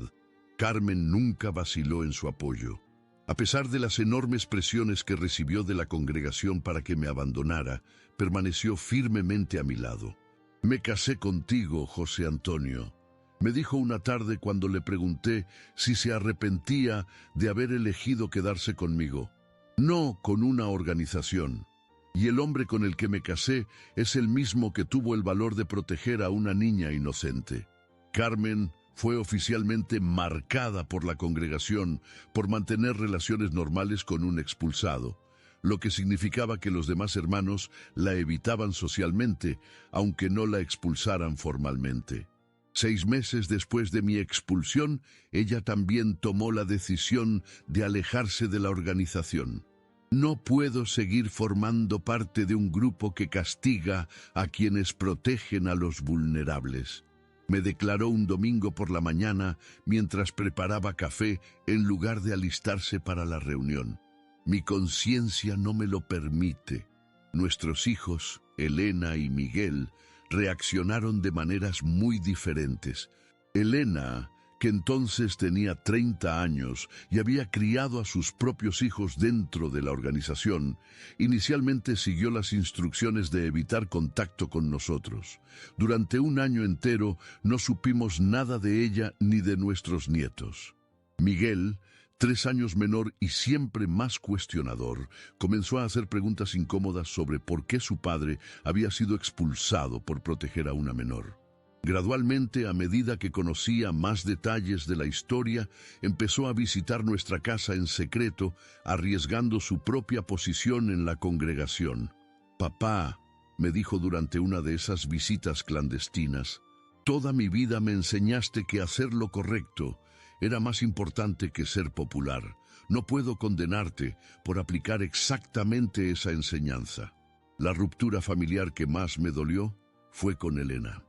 Carmen nunca vaciló en su apoyo. A pesar de las enormes presiones que recibió de la congregación para que me abandonara, permaneció firmemente a mi lado. «Me casé contigo, José Antonio», me dijo una tarde cuando le pregunté si se arrepentía de haber elegido quedarse conmigo. «No con una organización. Y el hombre con el que me casé es el mismo que tuvo el valor de proteger a una niña inocente». Carmen fue oficialmente marcada por la congregación por mantener relaciones normales con un expulsado, lo que significaba que los demás hermanos la evitaban socialmente, aunque no la expulsaran formalmente. 6 meses después de mi expulsión, ella también tomó la decisión de alejarse de la organización. «No puedo seguir formando parte de un grupo que castiga a quienes protegen a los vulnerables», me declaró un domingo por la mañana mientras preparaba café en lugar de alistarse para la reunión. «Mi conciencia no me lo permite». Nuestros hijos, Elena y Miguel, reaccionaron de maneras muy diferentes. Elena, que entonces tenía 30 años y había criado a sus propios hijos dentro de la organización, inicialmente siguió las instrucciones de evitar contacto con nosotros. Durante 1 año entero no supimos nada de ella ni de nuestros nietos. Miguel, 3 años menor y siempre más cuestionador, comenzó a hacer preguntas incómodas sobre por qué su padre había sido expulsado por proteger a una menor. Gradualmente, a medida que conocía más detalles de la historia, empezó a visitar nuestra casa en secreto, arriesgando su propia posición en la congregación. «Papá», me dijo durante una de esas visitas clandestinas, «toda mi vida me enseñaste que hacer lo correcto era más importante que ser popular. No puedo condenarte por aplicar exactamente esa enseñanza». La ruptura familiar que más me dolió fue con Elena.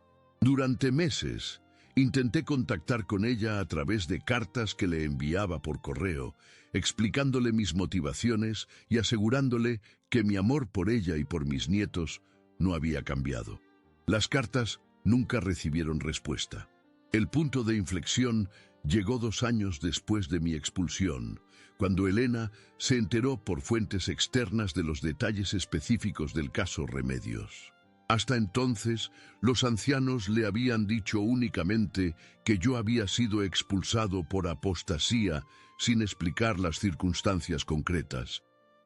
Durante meses, intenté contactar con ella a través de cartas que le enviaba por correo, explicándole mis motivaciones y asegurándole que mi amor por ella y por mis nietos no había cambiado. Las cartas nunca recibieron respuesta. El punto de inflexión llegó 2 años después de mi expulsión, cuando Elena se enteró por fuentes externas de los detalles específicos del caso Remedios. Hasta entonces, los ancianos le habían dicho únicamente que yo había sido expulsado por apostasía, sin explicar las circunstancias concretas.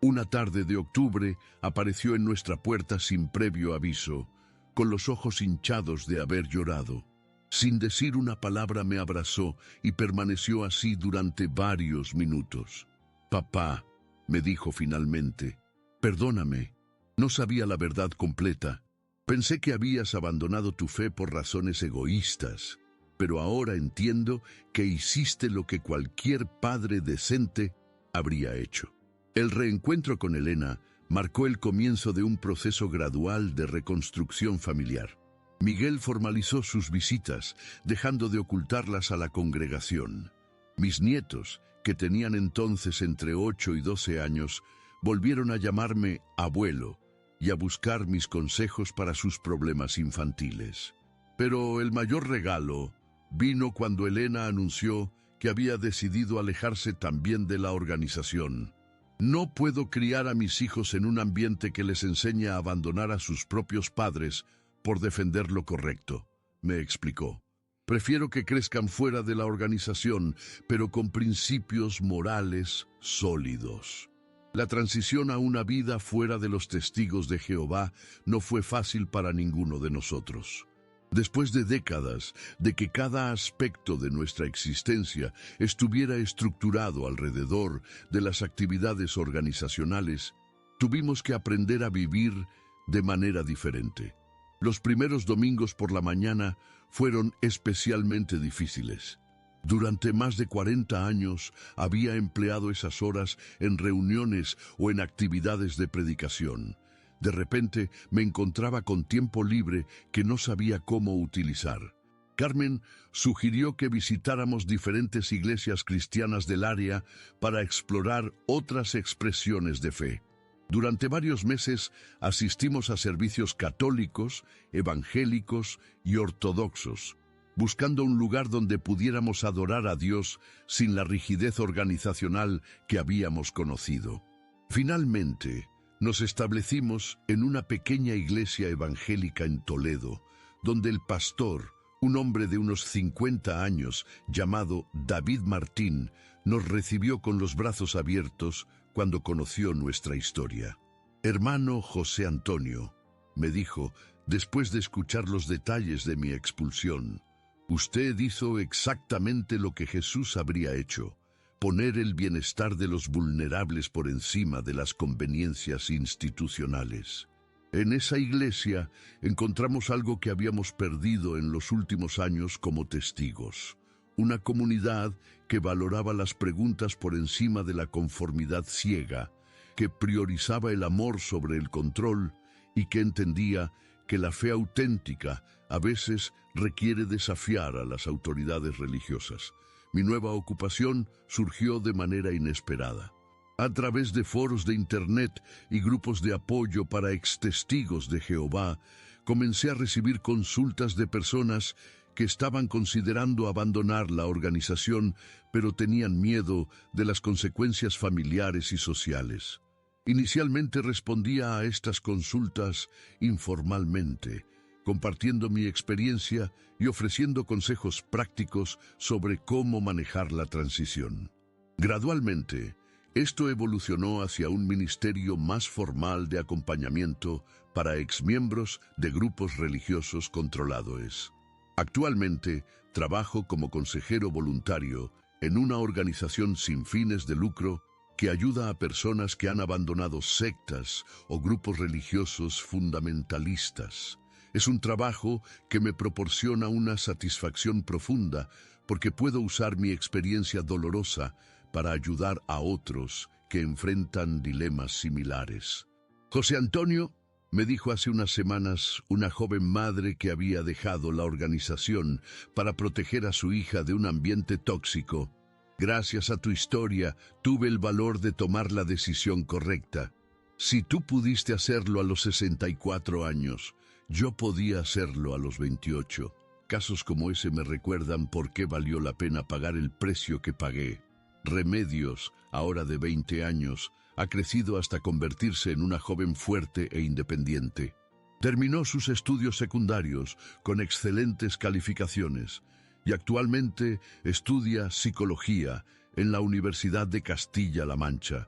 Una tarde de octubre apareció en nuestra puerta sin previo aviso, con los ojos hinchados de haber llorado. Sin decir una palabra me abrazó y permaneció así durante varios minutos. «Papá», me dijo finalmente, «perdóname, no sabía la verdad completa. Pensé que habías abandonado tu fe por razones egoístas, pero ahora entiendo que hiciste lo que cualquier padre decente habría hecho». El reencuentro con Elena marcó el comienzo de un proceso gradual de reconstrucción familiar. Miguel formalizó sus visitas, dejando de ocultarlas a la congregación. Mis nietos, que tenían entonces entre 8 y 12 años, volvieron a llamarme abuelo y a buscar mis consejos para sus problemas infantiles. Pero el mayor regalo vino cuando Elena anunció que había decidido alejarse también de la organización. «No puedo criar a mis hijos en un ambiente que les enseña a abandonar a sus propios padres por defender lo correcto», me explicó. «Prefiero que crezcan fuera de la organización, pero con principios morales sólidos». La transición a una vida fuera de los testigos de Jehová no fue fácil para ninguno de nosotros. Después de décadas de que cada aspecto de nuestra existencia estuviera estructurado alrededor de las actividades organizacionales, tuvimos que aprender a vivir de manera diferente. Los primeros domingos por la mañana fueron especialmente difíciles. Durante más de 40 años había empleado esas horas en reuniones o en actividades de predicación. De repente me encontraba con tiempo libre que no sabía cómo utilizar. Carmen sugirió que visitáramos diferentes iglesias cristianas del área para explorar otras expresiones de fe. Durante varios meses asistimos a servicios católicos, evangélicos y ortodoxos, buscando un lugar donde pudiéramos adorar a Dios sin la rigidez organizacional que habíamos conocido. Finalmente, nos establecimos en una pequeña iglesia evangélica en Toledo, donde el pastor, un hombre de unos 50 años, llamado David Martín, nos recibió con los brazos abiertos cuando conoció nuestra historia. «Hermano José Antonio», me dijo, después de escuchar los detalles de mi expulsión, «usted hizo exactamente lo que Jesús habría hecho. Poner el bienestar de los vulnerables por encima de las conveniencias institucionales. En esa iglesia encontramos algo que habíamos perdido en los últimos años como testigos. Una comunidad que valoraba las preguntas por encima de la conformidad ciega, que priorizaba el amor sobre el control y que entendía que la fe auténtica a veces requiere desafiar a las autoridades religiosas. Mi nueva ocupación surgió de manera inesperada. A través de foros de internet y grupos de apoyo para extestigos de Jehová, comencé a recibir consultas de personas que estaban considerando abandonar la organización, pero tenían miedo de las consecuencias familiares y sociales. Inicialmente respondía a estas consultas informalmente, compartiendo mi experiencia y ofreciendo consejos prácticos sobre cómo manejar la transición. Gradualmente, esto evolucionó hacia un ministerio más formal de acompañamiento para exmiembros de grupos religiosos controlados. Actualmente, trabajo como consejero voluntario en una organización sin fines de lucro que ayuda a personas que han abandonado sectas o grupos religiosos fundamentalistas. Es un trabajo que me proporciona una satisfacción profunda porque puedo usar mi experiencia dolorosa para ayudar a otros que enfrentan dilemas similares. José Antonio, me dijo hace unas semanas una joven madre que había dejado la organización para proteger a su hija de un ambiente tóxico. Gracias a tu historia, tuve el valor de tomar la decisión correcta. Si tú pudiste hacerlo a los 64 años, yo podía hacerlo a los 28. Casos como ese me recuerdan por qué valió la pena pagar el precio que pagué. Remedios, ahora de 20 años, ha crecido hasta convertirse en una joven fuerte e independiente. Terminó sus estudios secundarios con excelentes calificaciones y actualmente estudia psicología en la Universidad de Castilla-La Mancha.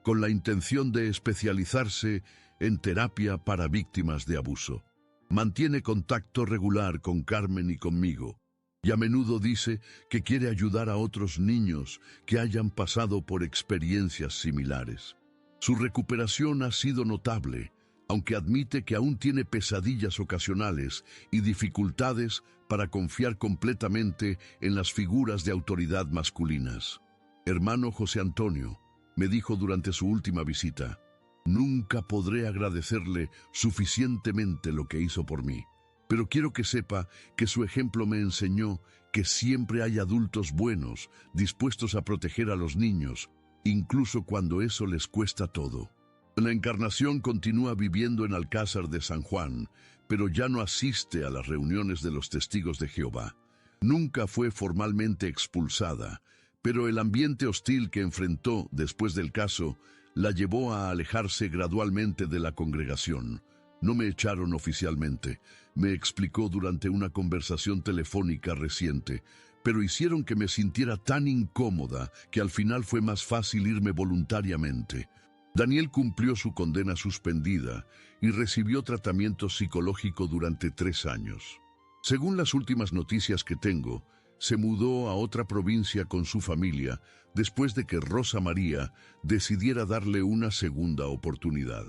con la intención de especializarse en terapia para víctimas de abuso. Mantiene contacto regular con Carmen y conmigo, y a menudo dice que quiere ayudar a otros niños que hayan pasado por experiencias similares. Su recuperación ha sido notable, aunque admite que aún tiene pesadillas ocasionales y dificultades para confiar completamente en las figuras de autoridad masculinas. Hermano José Antonio, me dijo durante su última visita, nunca podré agradecerle suficientemente lo que hizo por mí, pero quiero que sepa que su ejemplo me enseñó que siempre hay adultos buenos, dispuestos a proteger a los niños, incluso cuando eso les cuesta todo. La Encarnación continúa viviendo en Alcázar de San Juan, pero ya no asiste a las reuniones de los testigos de Jehová. Nunca fue formalmente expulsada, pero el ambiente hostil que enfrentó después del caso la llevó a alejarse gradualmente de la congregación. No me echaron oficialmente, me explicó durante una conversación telefónica reciente, pero hicieron que me sintiera tan incómoda que al final fue más fácil irme voluntariamente. Daniel cumplió su condena suspendida y recibió tratamiento psicológico durante 3 años. Según las últimas noticias que tengo, se mudó a otra provincia con su familia después de que Rosa María decidiera darle una segunda oportunidad.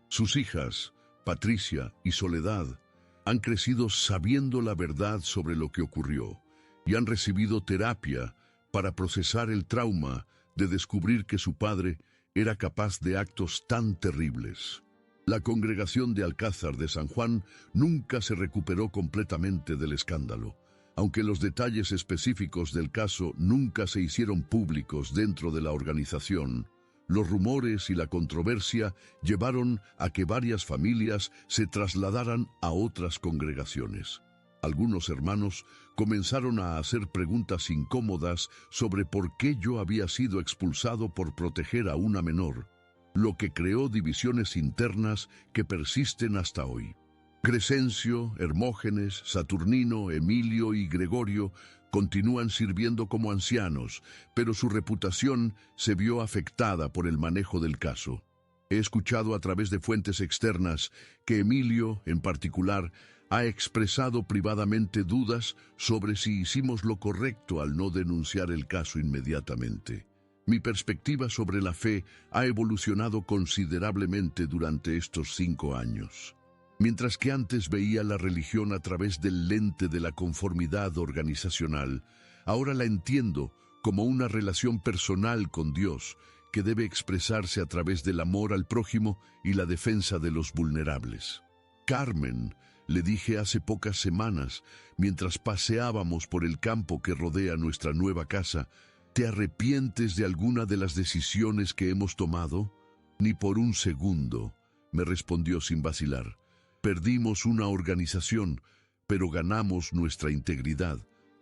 Sus hijas, Patricia y Soledad, han crecido sabiendo la verdad sobre lo que ocurrió y han recibido terapia para procesar el trauma de descubrir que su padre era capaz de actos tan terribles. La congregación de Alcázar de San Juan nunca se recuperó completamente del escándalo, aunque los detalles específicos del caso nunca se hicieron públicos dentro de la organización. Los rumores y la controversia llevaron a que varias familias se trasladaran a otras congregaciones. Algunos hermanos comenzaron a hacer preguntas incómodas sobre por qué yo había sido expulsado por proteger a una menor, lo que creó divisiones internas que persisten hasta hoy. Crescencio, Hermógenes, Saturnino, Emilio y Gregorio continúan sirviendo como ancianos, pero su reputación se vio afectada por el manejo del caso. He escuchado a través de fuentes externas que Emilio, en particular, ha expresado privadamente dudas sobre si hicimos lo correcto al no denunciar el caso inmediatamente. Mi perspectiva sobre la fe ha evolucionado considerablemente durante estos 5 años. Mientras que antes veía la religión a través del lente de la conformidad organizacional, ahora la entiendo como una relación personal con Dios que debe expresarse a través del amor al prójimo y la defensa de los vulnerables. Carmen, le dije hace pocas semanas, mientras paseábamos por el campo que rodea nuestra nueva casa, ¿te arrepientes de alguna de las decisiones que hemos tomado? Ni por un segundo, me respondió sin vacilar. Perdimos una organización, pero ganamos nuestra integridad.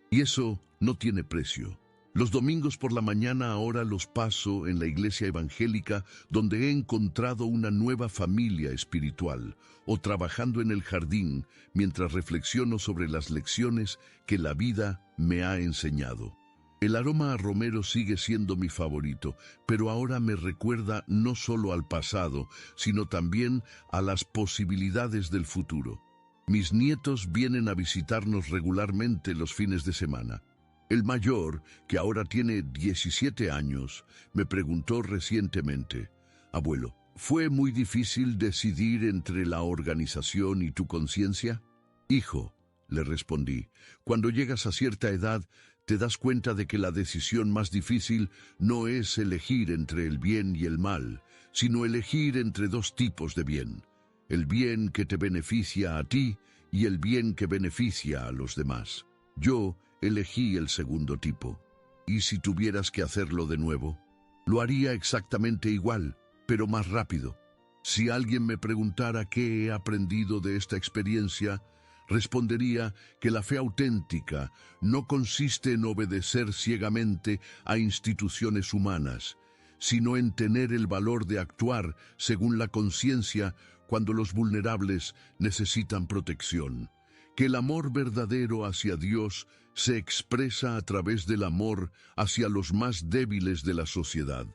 Y eso no tiene precio. Los domingos por la mañana ahora los paso en la iglesia evangélica donde he encontrado una nueva familia espiritual, o trabajando en el jardín mientras reflexiono sobre las lecciones que la vida me ha enseñado. El aroma a romero sigue siendo mi favorito, pero ahora me recuerda no solo al pasado, sino también a las posibilidades del futuro. Mis nietos vienen a visitarnos regularmente los fines de semana. El mayor, que ahora tiene 17 años, me preguntó recientemente, «Abuelo, ¿fue muy difícil decidir entre la organización y tu conciencia?» «Hijo», le respondí, «cuando llegas a cierta edad, te das cuenta de que la decisión más difícil no es elegir entre el bien y el mal, sino elegir entre 2 tipos de bien, el bien que te beneficia a ti y el bien que beneficia a los demás. Yo elegí el segundo tipo. ¿Y si tuvieras que hacerlo de nuevo? Lo haría exactamente igual, pero más rápido. Si alguien me preguntara qué he aprendido de esta experiencia, respondería que la fe auténtica no consiste en obedecer ciegamente a instituciones humanas, sino en tener el valor de actuar según la conciencia cuando los vulnerables necesitan protección. Que el amor verdadero hacia Dios se expresa a través del amor hacia los más débiles de la sociedad.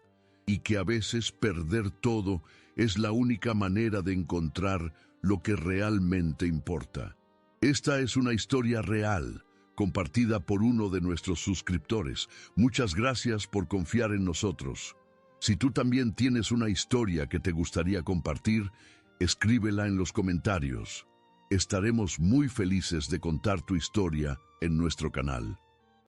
y que a veces perder todo es la única manera de encontrar lo que realmente importa. Esta es una historia real, compartida por uno de nuestros suscriptores. Muchas gracias por confiar en nosotros. Si tú también tienes una historia que te gustaría compartir, escríbela en los comentarios. Estaremos muy felices de contar tu historia en nuestro canal.